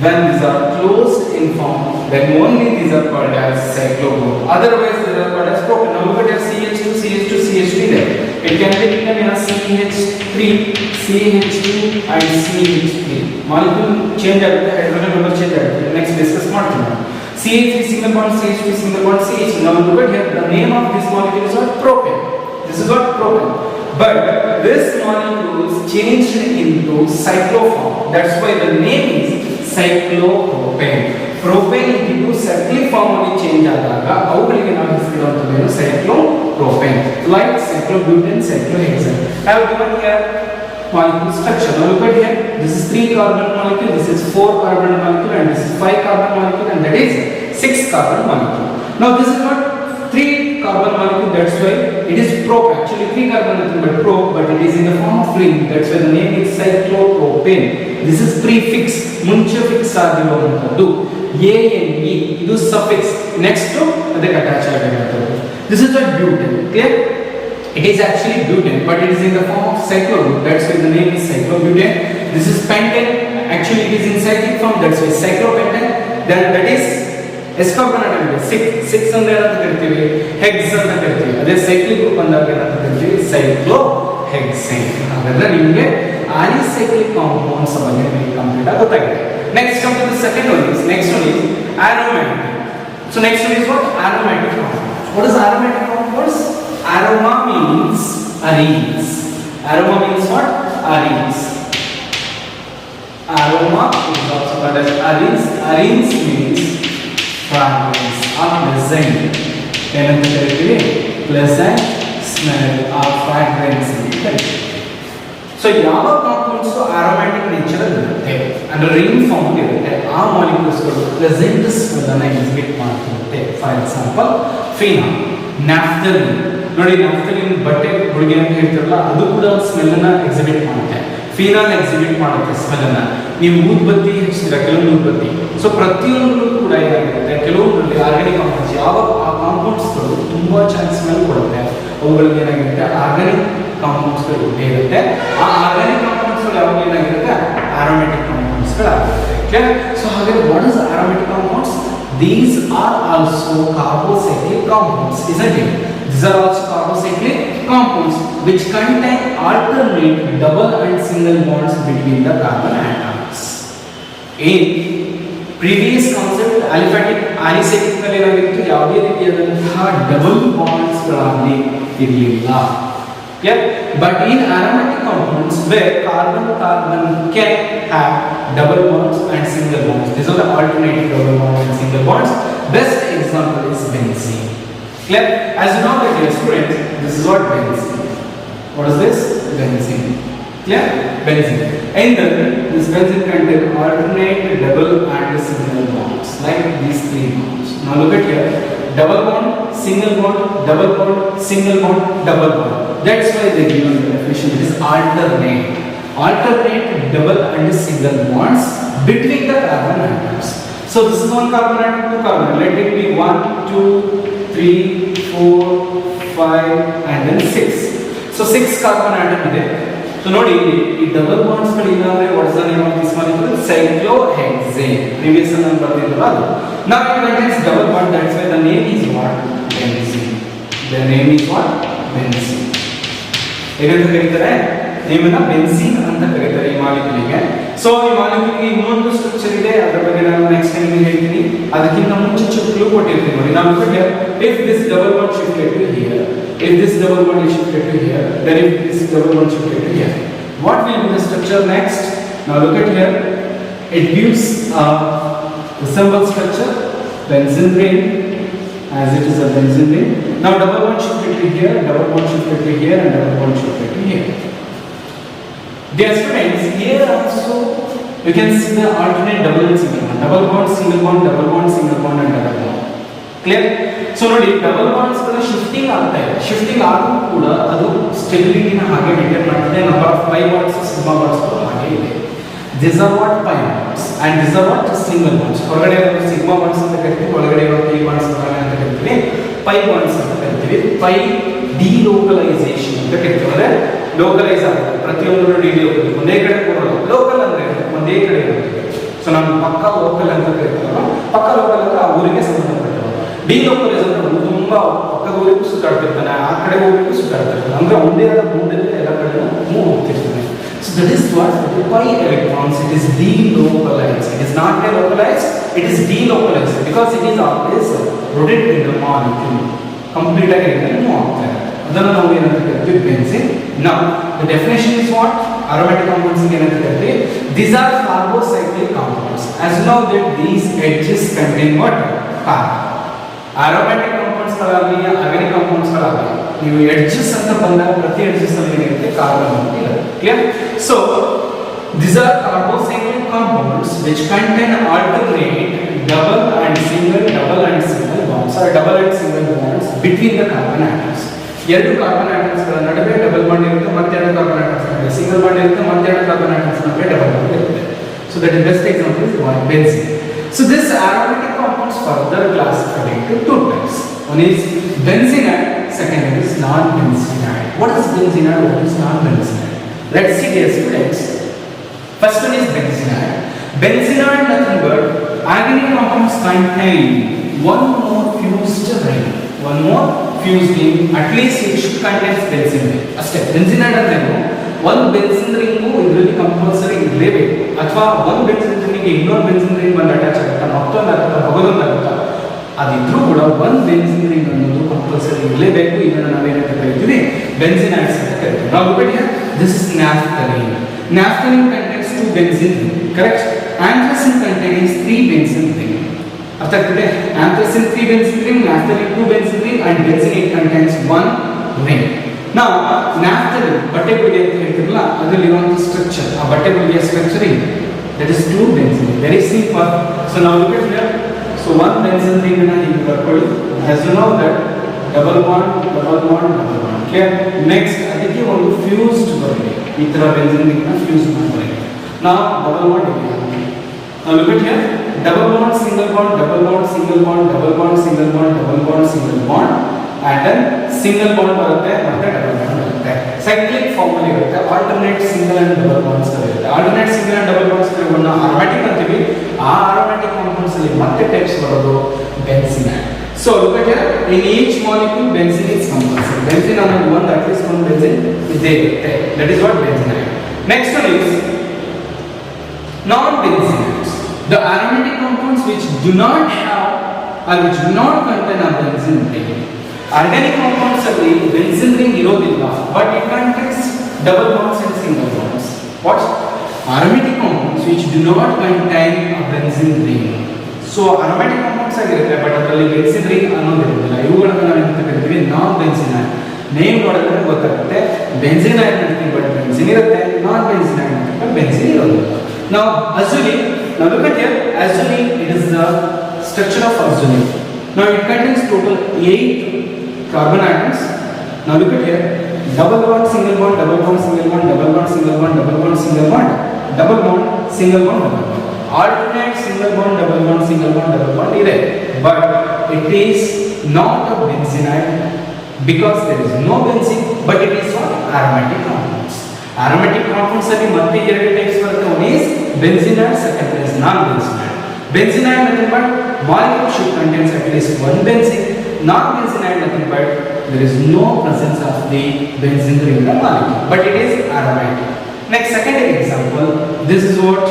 when these are closed in form, then only these are called as cyclo group. Otherwise these are called as propane. Now look at CH2, CH2, CH3 there. It can be written in CH3, CH2 and CH3. Molecule change ಆಗುತ್ತೆ, hydrogen number change ಆಗುತ್ತೆ. Next discuss ಮಾಡ್ತೀನಿ. CH3 single bond, CH2 single bond, CH. Now look at here, the name of this molecule is what? Propane. This is what? Propane. But this molecule is changed into cycloform. That's why the name is cyclopropane. Propane into cyclic form ಅಲ್ಲಿ change ಆದಾಗ ಅವುಗಳಿಗೆ ನಾವು ಹೆಸರಿಡುವಂತದ್ದು cyclopropane. Like cyclobutane, cyclohexane. I have given here molecule structure. Now look at here, this is 3 carbon molecule, this is 4 carbon molecule and this is 5 carbon molecule and that is 6 carbon molecule. Now this is not 3 carbon molecule, that's why it is prop. Actually 3 carbon nothing but prop, but it is in the form of ring. That's why the name is cyclopropane. This is prefix, ಮುಂಚೆ fix ಆಗಿರುವಂತದ್ದು. ANE ಇದು suffix, next to ಅದಕ್ಕೆ attach ಆಗಿರುತ್ತದೆ. This is what butane. Clear? It is actually butane, but it is in the form of cyclo group. That's why the name is cyclobutane. This is pentane. Actually, it is in cyclic form. That's why cyclopentane. Then that is S carbon atom. Six ಅಂದ್ರೆ ಏನಂತ ಕರಿತೀವಿ? Hex ಅಂತ ಕರಿತೀವಿ. ಅದೇ cyclic group ಅಂದಾಗ ಏನಂತ ಕರಿತೀವಿ? Cyclohexane. ಹಾಗಾದ್ರೆ ನಿಮಗೆ alicyclic compounds ಬಗ್ಗೆ ನಿಮಗೆ ಕಂಪ್ಲೀಟ್ ಆಗಿ ಗೊತ್ತಾಗಿದೆ. Next come to the second one. Next one is aromatic. So next one is what? Aromatic compounds. What is aromatic compounds? Aroma means arenes. Aroma means what? Arenes. Aroma is also called as arenes. Arenes means fragrance or pleasant. ಏನಂತ ಕರಿತೀವಿ? Pleasant smell or fragrance ಅಂತ ಕರಿತೀವಿ. So ಯಾವ compounds aromatic nature ಇರುತ್ತೆ ಅಂದ್ರೆ ring form ಇರುತ್ತೆ, ಆ molecules ಗಳು ಪ್ಲೆಸೆಂಟ್ ಸ್ಮೆಲ್ ಅನ್ನು ಎಕ್ಸಿಬಿಟ್ ಮಾಡ್ತಿರುತ್ತೆ. For example phenol, naphthalene. ನೋಡಿ ನ್ಯಾಫ್ಥಲಿನ್ ಬಟ್ಟೆ ಗುಳಿಗೆ ಅಂತ ಹೇಳ್ತಿರಲ್ಲ, ಅದು ಕೂಡ ಸ್ಮೆಲ್ ಅನ್ನ ಎಕ್ಸಿಬಿಟ್ ಮಾಡುತ್ತೆ. ಫಿನಾಲ್ ಎಕ್ಸಿಬಿಟ್ ಮಾಡುತ್ತೆ ಸ್ಮೆಲ್ ಅನ್ನ. ನೀವು ಊದ್ಬತ್ತಿ ಹಚ್ಚಿದ್ರೆ ಕೆಲವೊಂದು ಊದ್ಬತ್ತಿ, ಸೊ ಪ್ರತಿಯೊಂದು ಕೂಡ ಏನಾಗಿರುತ್ತೆ, ಕೆಲವೊಂದರಲ್ಲಿ ಆರ್ಗ್ಯಾನಿಕ್ ಕಾಂಪೌಂಡ್ಸ್, ಯಾವ ಆ ಕಾಂಪೌಂಡ್ಸ್ ಗಳು ತುಂಬಾ ಚೆನ್ನಾಗಿ ಸ್ಮೆಲ್ ಕೊಡುತ್ತೆ, ಅವುಗಳಿಗೆ ಏನಾಗಿರುತ್ತೆ ಆರ್ಗ್ಯಾನಿಕ್ ಕಾಂಪೌಂಡ್ಸ್ ಗಳು ಇರುತ್ತೆ. ಆ ಆರ್ಗ್ಯಾನಿಕ್ ಕಾಂಪೌಂಡ್ಸ್ ಗಳು ಯಾವಾಗ ಏನಾಗಿರುತ್ತೆ aromatic compounds ಗಳಾಗಿರುತ್ತೆ. ಕ್ಲಿಯರ್? ಸೊ ಹಾಗಾದ್ರೆ what is aromatic compounds? These are also carbocyclic compounds, isn't it? These are also carbocyclic compounds which contain alternate double and single bonds between the carbon atoms. In previous concept aliphatic alicyclic ನಲ್ಲಿ ಏನಾಗಿತ್ತು, ಯಾವುದೇ ರೀತಿಯಾದಂತಹ double bonds ಗಳಾಗಲಿ ಇರಲಿಲ್ಲ. Yeah, but in aromatic compounds where carbon can have double bonds and single bonds, these are the alternative double bonds and single bonds. Best example is benzene. Clear? As you know that dear students, this is what benzene. What is this? Benzene. Clear? Benzene. And then this benzene contains alternate double and single bonds like these 3 bonds. Now look at here. Double bond, single bond, double bond, single bond, double bond. That's why they give the definition. It is alternate. Alternate double and single bonds between the carbon atoms. So this is one carbon atom, 2 carbon. Let it be 1, 2, 3, 4, 5 and then 6. So 6 carbon atom ಇದೆ. So ನೋಡಿ ಈ double bonds ಗಳು ಇಲ್ಲ ಅಂದ್ರೆ what is the name of this molecule? Cyclohexane. Previous ನಾನು ಬರ್ತಿದ್ರಲ್ಲ ಅದು. Now it contains double bond, that's why the name is what? Benzene. The name is what? Benzene. ಏನಂತ ಕರೀತಾರೆ? ನೇಮನ್ನ ಬೆನ್ಸೀನ್ ಅಂತ ಕರೀತಾರೆ ಈ ಮಾಲಿಕ್ಯೂಲ್ಗೆ. ಸೊ ಈ ಮಾಲಿಕ್ಯೂಲ್ಗೆ ಇನ್ನೊಂದು ಸ್ಟ್ರಕ್ಚರ್ ಇದೆ, ಅದರ ಬಗ್ಗೆ ನಾನು ನೆಕ್ಸ್ಟ್ ಟೈಮ್ ಹೇಳ್ತೀನಿ. ಅದಕ್ಕಿಂತ ಮುಂಚೆ ಚಿಕ್ಕ ಕ್ಲೂ ಕೊಟ್ಟಿರ್ತೀನಿ ನೋಡಿ. ನಾವು if this double bond shifted to here, if this double bond is shifted to here, then if this double bond shifted to here, what will be the structure next? Now look at here, it gives a resemble structure, benzene ring, as it is a benzene ring. Now double bond shifted to here, double bond shifted to here, and double bond shifted to here. Dear students, here also you can see the alternate double and single bond, double bond, single bond, double bond, single bond, and double bond. Clear? So ನೋಡಿ, double bonds ಗಳ shifting ಆಗ್ತಾ ಇದೆ. Shifting ಆದರೂ ಕೂಡ ಅದು ಸ್ಟೆಬಿಲಿಟಿನ ಹಾಗೆ maintain ಮಾಡ್ತಿದೆ. Number of pi bonds, sigma bonds ಹಾಗೆ ಇದೆ. These are what pi bonds and these are what single bonds. ಹೊರಗಡೆ ಇರೋ ಸಿಗ್ಮಾ ಬಾಂಡ್ಸ್ ಅಂತ ಕರಿತೀವಿ, ಒಳಗಡೆ ಇರೋ ಪೈ ಬಾಂಡ್ಸ್ ಅಂತ ಕರಿತೀವಿ, ಪೈ ಬಾಂಡ್ಸ್ ಅಂತ ಕರಿತೀವಿ. ಪೈ ಡಿಲೋಕಲೈಸೇಷನ್ ಅಂತ ಕರಿತೀವಿ. ಅಂದ್ರೆ ಲೋಕಲೈಸ್ ಆಗುತ್ತೆ, ಪ್ರತಿಯೊಂದು ಡಿಲೋಕಲ್, ಒಂದೇ ಕಡೆ ಕೊಡೋದು. ಲೋಕಲ್ ಅಂದ್ರೆ ಒಂದೇ ಕಡೆ ಇರುತ್ತೆ. ಸೊ ನಾವು ಪಕ್ಕ ಲೋಕಲ್ ಅಂತ ಕರಿತೀವಲ್ಲ, ಪಕ್ಕ ಲೋಕಲ್ ಅಂದ್ರೆ ಆ ಊರಿಗೆ ಸಂಬಂಧಪಟ್ಟಿರೋದು. ಡಿಲೋಕಲೈಸ್ ಅಂದ್ರೆ ತುಂಬಾ ಪಕ್ಕದ ಊರಿಗೂ ಸುತ್ತಾಡ್ತಿರ್ತಾನೆ, ಆ ಕಡೆ ಊರಿಗೂ ಸುತ್ತಾಡ್ತಿರ್ತಾನೆ, ಅಂದ್ರೆ ಒಂದೇ ಆದ ಗುಂಡಲ್ಲಿ ಎಲ್ಲ ಕಡೆ move ಹೋಗ್ತಿರ್ತಾನೆ. So that is what the pi electrons, it is delocalized. It is not localized, it is delocalized because it is always rotating the molecule. Complete again move ಆಗ್ತದೆ. ಅದನ್ನು ನಾವು ಏನಂತ ಕರಿತೀವಿ, benzene. Now the definition is what? Aromatic compounds ಏನಂತ ಕರಿತೀವಿ? These are carbocyclic compounds. As you know that these edges contain what? Carbon. Aromatic compounds ಗಳಾಗಲಿ organic compounds ಗಳಾಗಲಿ ನೀವು ಎಡ್ಜಸ್ ಅಂತ ಬಂದಾಗ ಪ್ರತಿ ಎಡ್ಜಸ್ ಅಲ್ಲಿ ಏನಿರುತ್ತೆ, ಕಾರ್ಬನ್ ಅಂತ ಇರುತ್ತೆ. Clear? So these are carbocyclic compounds which contain alternate double and single bonds or double and single bonds between the carbon atoms. ಎರಡು ಕಾರ್ಬನ್ ಆಟಮ್ಸ್ ಗಳ ನಡುವೆ ಡಬಲ್ ಬಾಂಡ್ ಇರುತ್ತೆ, ಮತ್ತೆ ಎರಡು ಕಾರ್ಬನ್ ಆಟಮ್ಸ್ ನಡುವೆ ಸಿಂಗಲ್ ಬಾಂಡ್ ಇರುತ್ತೆ, ಮತ್ತೆ ಎರಡು ಕಾರ್ಬನ್ ಆಟಮ್ಸ್ ನಡುವೆ ಡಬಲ್ ಬಾಂಡ್ ಇರುತ್ತೆ. So that is best example is benzene. So this aromatic compounds further classified into two types. One is benzenide, second one is non-benzenide. What is benzenide? What is non-benzenide? Let's see dear students. First one is benzenide. Benzenide nothing but organic compounds contain one more fused ring. One more fused ring. At least it should contain benzene ring. ಅಷ್ಟೇ. benzenide ಅಂದ್ರೆ ಒಂದು benzene ring ಇದರಲ್ಲಿ compulsory ಇರಲೇಬೇಕು, ಅಥವಾ ಒಂದು benzene ರಿಂಗಿಗೆ ಇನ್ನೊಂದು benzene ring ಬಂದು attach ಆಗುತ್ತಾ, ಮತ್ತೊಂದು ಆಗುತ್ತಾ, ಹೋಗೋದೊಂದು ಆಗುತ್ತಾ, ಅದಿದ್ರೂ ಕೂಡ ಒಂದು ಬೆನ್ಸಿನ್ ರಿಂಗ್ ಅನ್ನೋದು ಕಂಪಲ್ಸರಿ ಇರಲೇಬೇಕು. ಇದನ್ನು ನಾವೇನಂತ ಕರಿತೀವಿ, ಬೆನ್ಸಿನೈಡ್ಸ್ ಅಂತ ಕರಿತೀವಿ. ನಾವು ಬಿಟ್ಟು this is naphthalene. Naphthalene contains 2 benzene ring, correct? Anthracene contains 3 benzene ring. ಅರ್ಥ ಆಗ್ತದೆ? Anthracene 3 benzene ring, naphthalene 2 benzene ring and benzenate contains 1 ring. Now naphthalene ಬಟ್ಟೆ ಗುಳಿಗೆ ಅಂತ ಹೇಳ್ತಿರಲ್ಲ, ಅದರಲ್ಲಿ ಇರುವಂತ ಸ್ಟ್ರಕ್ಚರ್, ಆ ಬಟ್ಟೆ ಗುಳಿಗೆಯ ಸ್ಟ್ರಕ್ಚರ್ ಇದೆ, that is 2 benzene. Very simple. So now look at here. So one benzene ring ಅನ್ನು ಹೀಗೆ ಬರ್ಕೊಳ್ಳಿ. As you know that double bond, double bond, double bond. Clear? Next ಅದಕ್ಕೆ ಒಂದು fused ಬರಲಿ, ಈ ತರ benzene ring ನ fuse ಮಾಡ್ಕೊಳ್ಳಿ. Now double bond ಇದೆ. Now look at here. Double bond, single bond, double bond, single bond, double bond, single bond, double bond, single bond. And then single bond ಬರುತ್ತೆ, ಮತ್ತೆ double bond ಬರುತ್ತೆ. Cyclic form ಅಲ್ಲಿ ಇರುತ್ತೆ. Alternate single and double bonds ಇರುತ್ತೆ. Alternate single and double bonds ಗಳನ್ನ aromatic ಅಂತೀವಿ. ಆ aromatic compounds ಅಲ್ಲಿ ಮತ್ತೆ ಟೈಪ್ಸ್ ಬರೋದು benzenoid. So look at here, in each molecule benzene is compulsory. Benzene ಅನ್ನೋದು ಒಂದು ಅಟ್ಲೀಸ್ಟ್ ಒಂದು ಬೆನ್ಸಿನ್ ಇದ್ದೇ ಇರುತ್ತೆ. That is what benzenoid. Next one is non-benzenides. The aromatic compounds which do not have or which do not contain a benzene ring. Organic compounds ಅಲ್ಲಿ benzene ring ಇರೋದಿಲ್ಲ, but it contains double bonds and single bonds. What? Aromatic compounds which do not contain a benzene ring. So aromatic compounds ಆಗಿರುತ್ತೆ, but ಅದರಲ್ಲಿ benzene ring ಅನ್ನೋದಿರೋದಿಲ್ಲ. ಇವುಗಳನ್ನು ನಾವು ಎಂತ ಕರಿತೀವಿ, non-benzenide. Name ನೋಡಿದ್ರೆ ಗೊತ್ತಾಗುತ್ತೆ. ಬೆನ್ಸಿನೈಡ್ ಅಂತೀವಿ, ಬಟ್ ಬೆನ್ಸಿನ್ ಇರುತ್ತೆ. non-benzenide ಅಂತೀವಿ, ಬೆನ್ಸಿನ್ ಇರೋದಿಲ್ಲ. Now azulene, now look at here, azulene, it is the structure of azulene. Now it contains total 8 carbon atoms. Now look at here, double bond, single bond, double bond, single bond, double bond, single bond, double bond, single bond, double bond, single bond, double bond. Alternate single bond, double bond, single bond, double bond ಇದೆ, but it is not a benzenide because there is no benzene, but it is what? Aromatic compounds. Aromatic compounds ಅಲ್ಲಿ ಮತ್ತೆ ಎರಡು types ಬರುತ್ತೆ. One is benzenide, second is non-benzenide. Benzenide nothing but molecule should contains at least one benzene. Non-benzenide nothing but there is no presence of the benzene ring in the molecule, but it is aromatic. Next, second example, this is what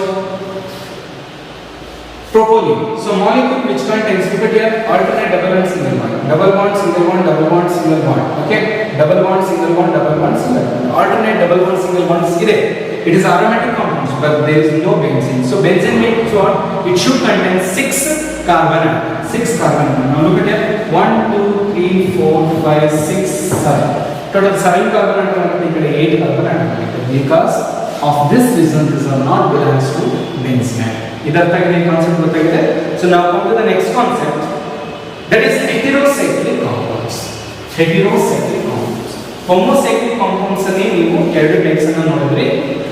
propylene. So molecule which contains, look at here, alternate double and single bond. Double bond, single bond, double bond, single bond. Okay? Double bond, single bond, double bond, single bond. Alternate double bond, single bond is here. It is aromatic compounds, but there is no benzene. So benzene means what? It should contain 6 carbon atoms. 6 carbon atoms. Now look at here. 1, 2, 3, 4, 5, 6, 7. Total 7 carbon atoms. 8 carbon atoms. Because of this reason, these are not belongs to benzene. ಇದರ ಬಗ್ಗೆ concept ಗೊತ್ತಾಗಿದೆ. So now come to the next concept, that is heterocyclic compounds. Heterocyclic compounds. Homocyclic compounds ಅಲ್ಲಿ ನೀವು ಎರಡು types ಅನ್ನು ನೋಡಿದ್ರಿ.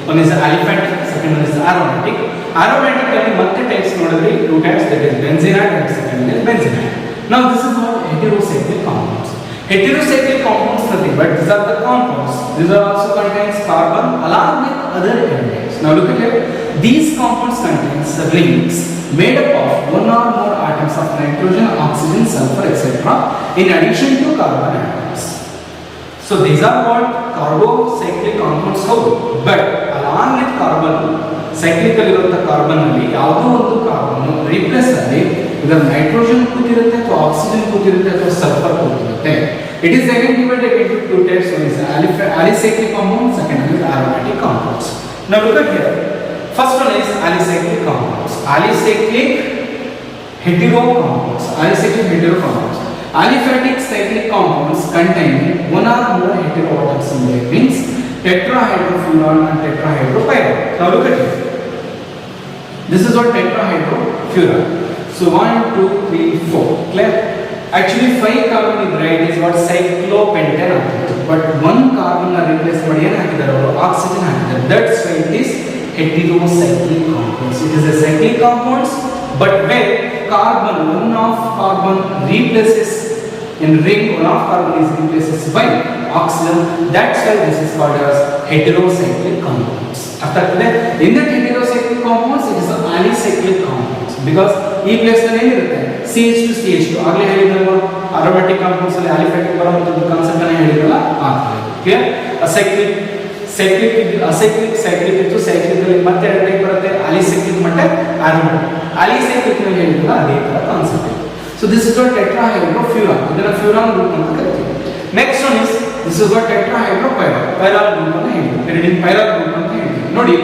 One is aliphatic, second one is aromatic. Aromatic ಅಲ್ಲಿ ಮತ್ತೆ ಟೈಪ್ಸ್ ನೋಡಿದ್ರಿ, two types, that is benzenite and second is benzenite. Now this is what heterocyclic compounds. Heterocyclic compounds nothing but these are the compounds. These are also contains carbon along with other elements. Now look at here. These compounds contains rings made up of one or more atoms of nitrogen, oxygen, sulfur, etc. in addition to carbon atoms. So these are what carbocyclic compounds hold. But along with carbon, cyclical ಇರುವಂತ carbon ಅಲ್ಲಿ ಯಾವುದೋ ಒಂದು carbon replace ಆಗಿ ಇದರ nitrogen ಕೂತಿರುತ್ತೆ ಅಥವಾ oxygen ಕೂತಿರುತ್ತೆ ಅಥವಾ sulphur ಕೂತಿರುತ್ತೆ. It is again divided into two types. One is alicyclic compounds, second one is aromatic compounds. Now look at here. First one is alicyclic compounds. Alicyclic hetero compounds. Alicyclic hetero compounds. Aliphatic cyclic compounds contain one or more heteroatoms in their rings, tetrahydrofuran and tetrahydropyran. Now look at it. This is what tetrahydrofuran. So 1, 2, 3, 4. Clear? Actually 5 carbon is is what cyclopentane ಆಗ್ತಿತ್ತು. But 1 carbon ನ replace ಮಾಡಿ ಏನು ಹಾಕಿದ್ದಾರೆ ಅವರು? Oxygen ಹಾಕಿದ್ದಾರೆ. That's why it is heterocyclic compounds. It is a cyclic compounds, but where carbon, one of carbon replaces in ring, one of carbon is replaces by oxygen. That's why this is called as heterocyclic compounds. After in the heterocyclic compounds, it is the alicyclic compounds because ಈ place ನಲ್ಲಿ ಏನಿರುತ್ತೆ CH2 CH2 ಆಗಲೇ ಹೇಳಿದ್ರಲ್ವಾ aromatic compounds ಅಲ್ಲಿ aliphatic ಬರುವಂತದ್ದು concept ಅನ್ನು ಹೇಳಿದ್ರಲ್ಲ ಆಗ್ತದೆ. Clear? cyclic ಇತ್ತು cyclic ಅಲ್ಲಿ ಮತ್ತೆ ಎರಡು ಟೈಪ್ ಬರುತ್ತೆ, alicyclic ಮತ್ತೆ aromatic. alicyclic ನಲ್ಲಿ ಹೇಳಿದ್ರಲ್ಲ ಅದೇ ತರ ಕಾನ್ಸೆಪ್ಟ್ ಇದೆ. So this is what tetrahydrofuran, ಇದನ್ನ ಫ್ಯೂರಾನ್ ಗ್ರೂಪ್ ಅಂತ ಕರೀತೀವಿ. Next one is this is what tetrahydropyran, pyral group ಅಂತ ಹೇಳ್ತೀವಿ. pyridine pyral ಗ್ರೂಪ್ ಅಂತ ಹೇಳ್ತೀವಿ. ನೋಡಿ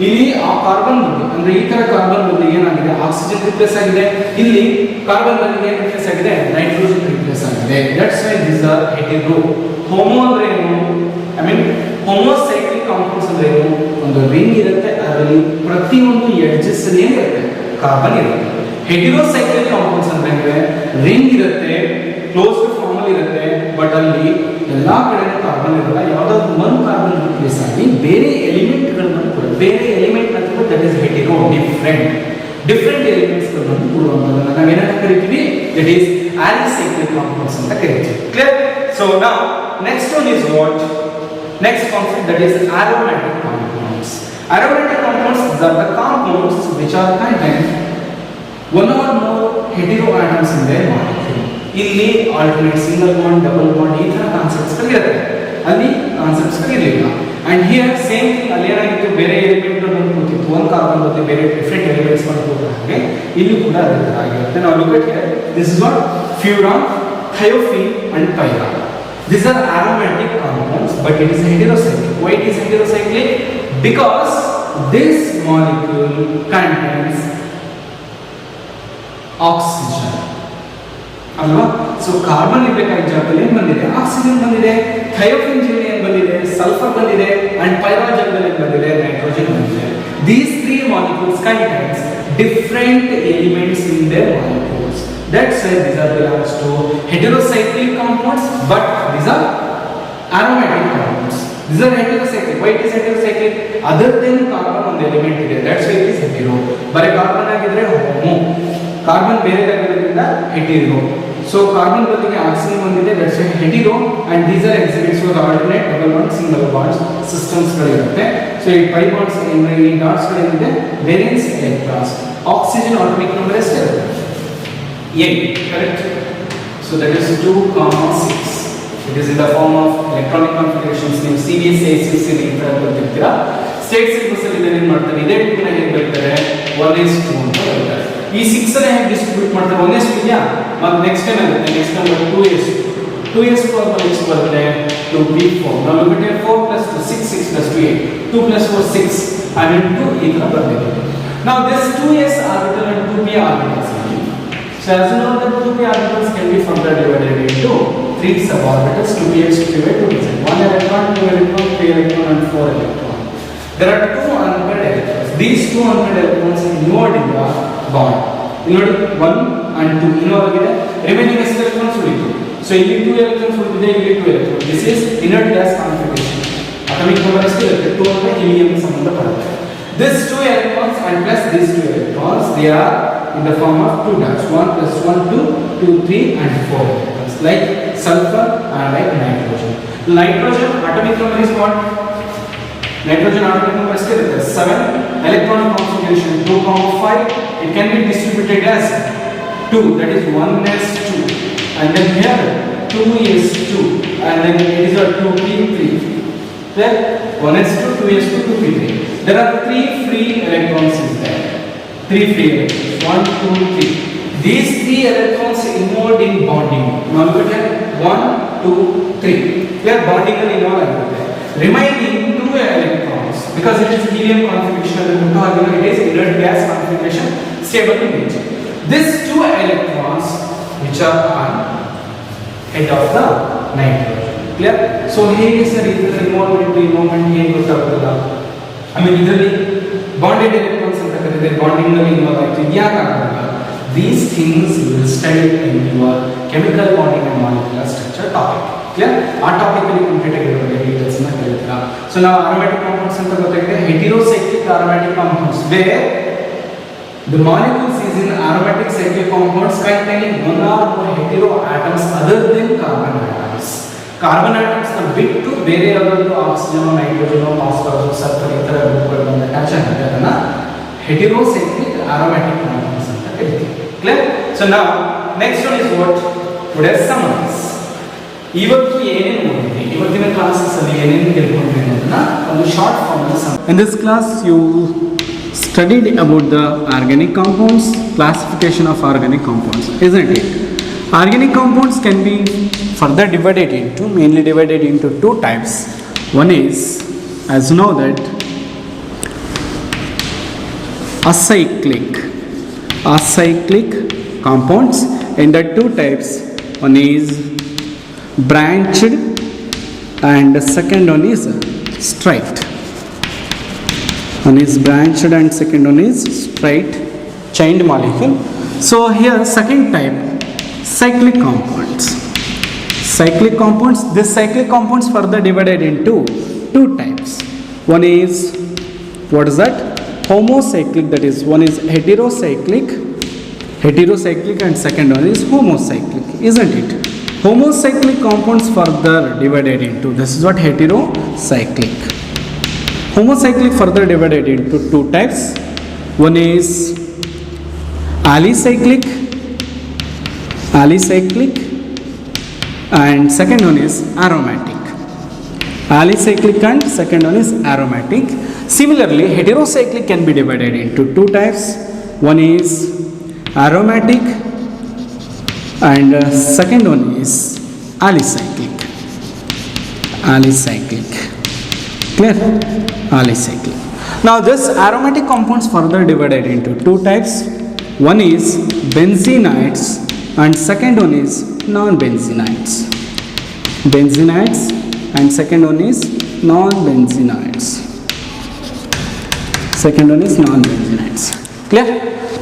ಇಲ್ಲಿ ಆ ಕಾರ್ಬನ್ ಬದಲು ಅಂದ್ರೆ ಈ ತರ ಕಾರ್ಬನ್ ಬದಲು ಏನಾಗಿದೆ ಆಕ್ಸಿಜನ್ ರಿಪ್ಲೇಸ್ ಆಗಿದೆ, ಇಲ್ಲಿ ಕಾರ್ಬನ್ ಬದಲಿಗೆ ಏನು ರಿಪ್ಲೇಸ್ ಆಗಿದೆ ನೈಟ್ರೋಜನ್ ರಿಪ್ಲೇಸ್ ಆಗಿದೆ. That's why this are hetero. Homo ಅಂದ್ರೆ ಏನು, ಐ ಮೀನ್ ಹೋಮೋಸೈಕ್ಲಿಕ್ ಕಾಂಪೌಂಡ್ಸ್ ಅಂದ್ರೆ ಏನು, ಒಂದು ರಿಂಗ್ ಇರುತ್ತೆ ಅದರಲ್ಲಿ ಪ್ರತಿಯೊಂದು ಎಡ್ಜಸ್ ಅಲ್ಲಿ ಏನಿರುತ್ತೆ ಕಾರ್ಬನ್ ಇರುತ್ತೆ. ಹೆಟೆರೋಸೈಕ್ಲಿಕ್ ಕಾಂಪೌಂಡ್ಸ್ ಅಂದ್ರೆ ರಿಂಗ್ ಇರುತ್ತೆ, ಕ್ಲೋಸ್ಡ್ ಫಾರ್ಮ್ ಅಲ್ಲಿ ಇರುತ್ತೆ, ಬಟ್ ಅಲ್ಲಿ ಎಲ್ಲಾ ಕಡೆ ಕಾರ್ಬನ್ ಇರಲ್ಲ, ಯಾವ್ದಾದ್ರು ಒಂದು ಕಾರ್ಬನ್ ರಿಪ್ಲೇಸ್ ಆಗಿ ಬೇರೆ ಎಲಿಮೆಂಟ್ ಗಳನ್ನು ಕೊಡುತ್ತೆ. ಬೇರೆ ಎಲಿಮೆಂಟ್ ಅಥವಾ that is hetero, different elements ಗಳನ್ನು ಕೊಡುವಂತದನ್ನ ನಾವೇನಂತ ಕರಿತೀವಿ, ದಟ್ ಇಸ್ alicyclic compounds ಅಂತ ಕರಿತೀವಿ. Clear? So now next one is what, next concept that is aromatic compounds. Aromatic compounds are the compounds which are contain one or more hetero atoms in their molecule. ಇಲ್ಲಿ alternate single bond, double bond ಈ ತರ concepts ಇರುತ್ತೆ, ಅಲ್ಲಿ concepts ಇರಲಿಲ್ಲ. And here same thing, ಅಲ್ಲಿ ಏನಾಗಿತ್ತು ಬೇರೆ element ಅನ್ನು ಕೂತಿತ್ತು, ಒಂದು ಕಾರ್ಬನ್ ಜೊತೆ ಬೇರೆ ಡಿಫರೆಂಟ್ ಎಲಿಮೆಂಟ್ಸ್ ಮಾಡ್ಕೋತ ಹಾಗೆ ಇಲ್ಲಿ ಕೂಡ ಅದೇ ತರ ಆಗಿರುತ್ತೆ. ನಾವು look at here, this is what furan, thiophene and pyran. These are aromatic compounds, but it is heterocyclic. Why it is heterocyclic? Because this molecule contains oxygen. ಅಲ್ವಾ? ಸೊ ಕಾರ್ಬನ್ ಇರಬೇಕಾದ ಜಾಗದಲ್ಲಿ ಏನು ಬಂದಿದೆ, ಆಕ್ಸಿಜನ್ ಬಂದಿದೆ, ಥಯೋಫಿನ್ ಜಾಗದಲ್ಲಿ ಏನು ಬಂದಿದೆ, ಸಲ್ಫರ್ ಬಂದಿದೆ, ಅಂಡ್ ಪೈರಾನ್ ಜಾಗದಲ್ಲಿ ಏನು ಬಂದಿದೆ, ನೈಟ್ರೋಜನ್ ಬಂದಿದೆ. These three molecules contains different elements in their molecules. That's why these are belongs to heterocyclic compounds, but these are aromatic compounds. These are heterocyclic. Why it is heterocyclic? Other than carbon on the element ಇದೆ, that's why it is hetero. ಬರೀ carbon ಆಗಿದ್ರೆ homo, carbon ಬೇರೆದಾಗಿರೋದ್ರಿಂದ hetero. So carbon ಬದಲಿಗೆ oxygen ಬಂದಿದೆ, that's why hetero. And these are exhibits for alternate double bond, single bonds systems ಗಳಿರುತ್ತೆ. So ಈ pi bonds ಈ dots ಗಳಿದೆ, valence electrons. Oxygen atomic number ಎಷ್ಟಿರುತ್ತೆ? 8, correct? So that is 2,6. It is in the form of electronic configurations. ನೀವು CBSE, SCC ಅಂತ ಗೊತ್ತಿರ್ತೀರಾ. State syllabus ಅಲ್ಲಿ ಏನು ಮಾಡ್ತಾರೆ, ಇದೇ 2 ನ ಹೇಗೆ ಬರೀತಾರೆ 1:2 ಅಂತ ಬರೀತಾರೆ. ಈ 6 ನ ಹೇಗೆ ಡಿಸ್ಟ್ರಿಬ್ಯೂಟ್ ಮಾಡ್ತಾರೆ 1:2 ಇದೆಯಾ, ಮತ್ತೆ ನೆಕ್ಸ್ಟ್ ಏನಾಗುತ್ತೆ, ನೆಕ್ಸ್ಟ್ ನಂಬರ್ 2s4 ಎಷ್ಟು ಬರುತ್ತೆ 2p4. ನಾವು look at 4 plus 2 6 6 plus 2 8 2 plus 4 6 and 2 ಈ ತರ ಬರುತ್ತೆ. Now this 2s orbital and 2p orbitals. So as you know that 2p orbitals can be further divided into 3 suborbitals 2px 2py 2pz. 1 electron 2 electron 3 electron and 4 electron. There are 2 unpaired electrons. These 2 unpaired electrons involved in the bond. You know 1 and 2 involved in the remaining electrons ಉಳಿತು. So ಇಲ್ಲಿ 2 electrons ಉಳಿದಿದೆ, ಇಲ್ಲಿ 2 electrons. This is inert gas configuration. Atomic number ಎಷ್ಟಿರುತ್ತೆ 2 ಅಂದ್ರೆ helium ಸಂಬಂಧ ಪಡುತ್ತೆ. These 2 electrons and plus these 2 electrons, they are in the form of 2 dots. 1 plus 1 2 2 3 and 4 electrons, like sulfur and like nitrogen. Nitrogen atomic number is what? Nitrogen atomic number is 7. Electron configuration 2,5. It can be distributed as 2, that is 1s2, and then here 2s2, and then it is a 2p3. Then 1s2 2s2 2p3. There are 3 free electrons in there. 3 free electrons 1 2 3. These 3 electrons involved in bonding. Now look at 1 2 3. They are bonding involved. Remaining 2 electrons, because it is helium configuration, it is inert gas configuration, stable in nature. These 2 electrons which are on head of the nitrogen. Clear? So here is the involvement here ಗೊತ್ತಾಗುತ್ತಲ್ಲ. I mean ಇದರಲ್ಲಿ bonded electrons ಅಂತ ಕರೀತಾರೆ, bonding ನಲ್ಲಿ involve ಆಗ್ತಿದೆ. ಯಾಕೆ ಆಗಲ್ಲ? These things you will study in your chemical bonding and molecular structure topic. Clear? ಆ topic ಅಲ್ಲಿ complete ಆಗಿರೋ ಡೀಟೇಲ್ಸ್ ಅನ್ನ ಕೇಳ್ತೀರಾ. ಸೊ ನಾವು aromatic compounds ಅಂತ ಗೊತ್ತಾಗಿದೆ, heterocyclic aromatic compounds where the molecules is in aromatic cyclic compounds containing one or more hetero atoms other than carbon atoms. Carbon atoms ನ ಬಿಟ್ಟು ಬೇರೆ ಯಾವುದಾದ್ರು ಆಕ್ಸಿಜನ್ ನೈಟ್ರೋಜನ್ ಫಾಸ್ಫರಸ್ ಸಲ್ಫರ್ ಈ ತರ ಗ್ರೂಪ್ಗಳು ಬಂದ ಅಟ್ಯಾಚ್ ಆಗುತ್ತೆ, ಅದನ್ನ heterocyclic aromatic compounds ಅಂತ ಕರೀತೀವಿ. ಕ್ಲಿಯರ್? ಸೊ ನಾವು next one is what today summaries. ಇವತ್ತು ಏನೇನು ನೋಡಿದ್ವಿ, ಇವತ್ತಿನ ಕ್ಲಾಸಸ್ ಅಲ್ಲಿ ಏನೇನು ತಿಳ್ಕೊಂಡ್ವಿ ಅನ್ನೋದನ್ನ ಒಂದು ಶಾರ್ಟ್ ಫಾರ್ಮ್ ಅಲ್ಲಿ some. In this class you studied about the organic compounds, classification of organic compounds, isn't it? Organic compounds can be further divided into, mainly divided into 2 types. One is, as you know that, acyclic compounds. In the 2 types, one is branched and the second one is straight. One is branched and second one is straight chained molecule. So here second type, cyclic compounds. This cyclic compounds further divided into 2 types. One is, what is that? Homocyclic, that is one is heterocyclic and second one is homocyclic, isn't it? Homocyclic compounds further divided into, this is what heterocyclic. Homocyclic further divided into 2 types. One is alicyclic and second one is aromatic. Alicyclic and second one is aromatic. Similarly, heterocyclic can be divided into 2 types. One is aromatic and second one is alicyclic. Clear? Alicyclic. Now this aromatic compounds further divided into 2 types. One is benzenides and second one is non-benzenides. And second one is non-benzenides. Clear?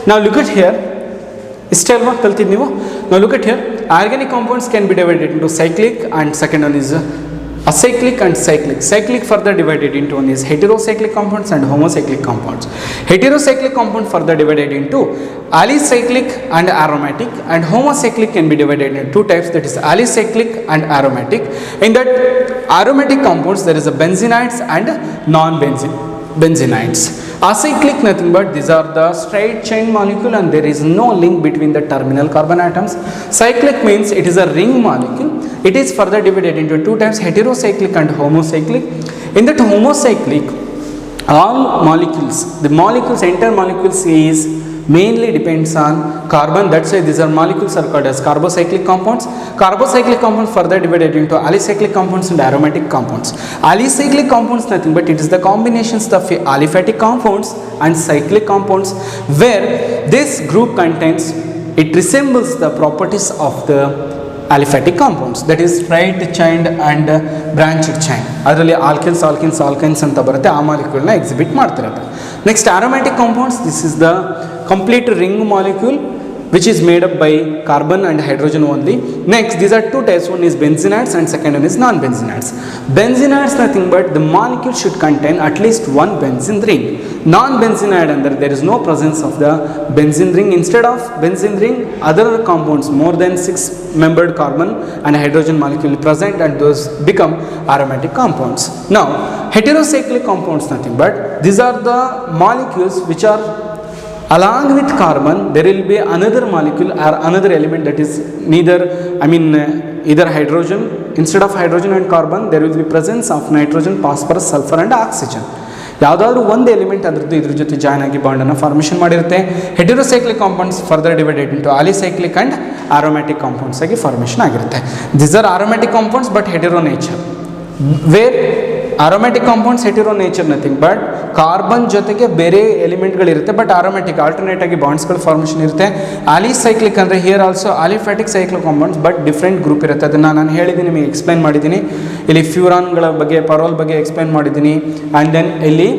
Now look at here. Now look at here. Organic compounds can be divided into cyclic and second one is acyclic and cyclic. Cyclic further divided into, one is heterocyclic compounds and homocyclic compounds. Heterocyclic compound further divided into alicyclic and aromatic, and homocyclic can be divided into 2 types, that is alicyclic and aromatic. In that aromatic compounds there is a benzenides and non-benzenides. Acyclic, nothing but these are the straight chain molecule and there is no link between the terminal carbon atoms. Cyclic means it is a ring molecule. It is further divided into 2 types, heterocyclic and homocyclic. In that homocyclic, all molecules, the molecules, entire molecules is mainly depends on carbon. That's why these are molecules are called as carbocyclic compounds. Carbocyclic compounds further divided into alicyclic compounds and aromatic compounds. Alicyclic compounds nothing but it is the combinations of aliphatic compounds and cyclic compounds, where this group contains, it resembles the properties of the aliphatic compounds, that is straight chained and branched chain. ಅದರಲ್ಲಿ ಆಲ್ಕೈನ್ಸ್ ಅಂತ ಬರುತ್ತೆ, ಆ ಮಾಲಿಕ್ಯೂಲ್ನ exhibit ಮಾಡ್ತಿರುತ್ತೆ. Next aromatic compounds, this is the complete ring molecule which is made up by carbon and hydrogen only. Next, these are two types, one is benzenides and second one is non-benzenides. Benzenides nothing but the molecule should contain at least one benzene ring. Non-benzenide under there is no presence of the benzene ring. Instead of benzene ring, other compounds more than 6 membered carbon and hydrogen molecule present, and those become aromatic compounds. Now heterocyclic compounds nothing but these are the molecules which are along with carbon there will be another molecule or another element that is either hydrogen. Instead of hydrogen and carbon there will be presence of nitrogen, phosphorus, sulfur and oxygen. ಯಾವುದಾದ್ರೂ ಒಂದು element ಅದರದ್ದು ಇದ್ರ ಜೊತೆ join ಆಗಿ ಬಾಂಡನ್ನು formation ಮಾಡಿರುತ್ತೆ. Heterocyclic compounds further divided into alicyclic and aromatic compounds ಆಗಿ formation ಆಗಿರುತ್ತೆ. This are aromatic compounds but hetero nature, where aromatic compounds hetero nature nothing but carbon ಜೊತೆಗೆ ಬೇರೆ ಎಲಿಮೆಂಟ್ಗಳಿರುತ್ತೆ, ಬಟ್ ಆರೋಮ್ಯಾಟಿಕ್ ಆಲ್ಟರ್ನೇಟ್ ಆಗಿ ಬಾಂಡ್ಸ್ಗಳು ಫಾರ್ಮೇಷನ್ ಇರುತ್ತೆ. ಆಲಿಸೈಕ್ಲಿಕ್ ಅಂದರೆ here also aliphatic cyclic compounds but different group ಇರುತ್ತೆ. ಅದನ್ನು ನಾನು ಹೇಳಿದ್ದೀನಿ, ನಿಮಗೆ ಎಕ್ಸ್ಪ್ಲೈನ್ ಮಾಡಿದ್ದೀನಿ. ಇಲ್ಲಿ ಫ್ಯೂರಾನ್ಗಳ ಬಗ್ಗೆ, ಪರೋಲ್ ಬಗ್ಗೆ ಎಕ್ಸ್ಪ್ಲೈನ್ ಮಾಡಿದ್ದೀನಿ. ಆ್ಯಂಡ್ ದೆನ್ ಇಲ್ಲಿ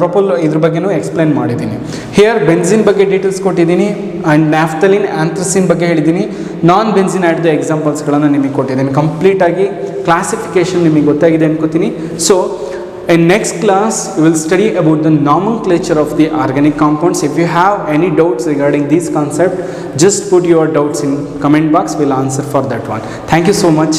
ಟ್ರೋಪೋಲ್ ಇದ್ರ ಬಗ್ಗೆನೂ ಎಕ್ಸ್ಪ್ಲೈನ್ ಮಾಡಿದ್ದೀನಿ. ಹಿಯರ್ ಬೆನ್ಸಿನ್ ಬಗ್ಗೆ ಡೀಟೇಲ್ಸ್ ಕೊಟ್ಟಿದ್ದೀನಿ ಆ್ಯಂಡ್ ನ್ಯಾಫ್ತಲಿನ್, ಆಂಥ್ರಸಿನ್ ಬಗ್ಗೆ ಹೇಳಿದ್ದೀನಿ. ನಾನ್ ಬೆನ್ಸಿನ್ ಆ್ಯಡ್ ದ ಎಕ್ಸಾಂಪಲ್ಸ್ಗಳನ್ನು ನಿಮಗೆ ಕೊಟ್ಟಿದ್ದೀನಿ. ಕಂಪ್ಲೀಟಾಗಿ ಕ್ಲಾಸಿಫಿಕೇಷನ್ ನಿಮಗೆ ಗೊತ್ತಾಗಿದೆ ಅನ್ಕೋತೀನಿ. So in next class we will study about the nomenclature of the organic compounds. If you have any doubts regarding this concept, just put your doubts in comment box, we'll answer for that one. Thank you so much.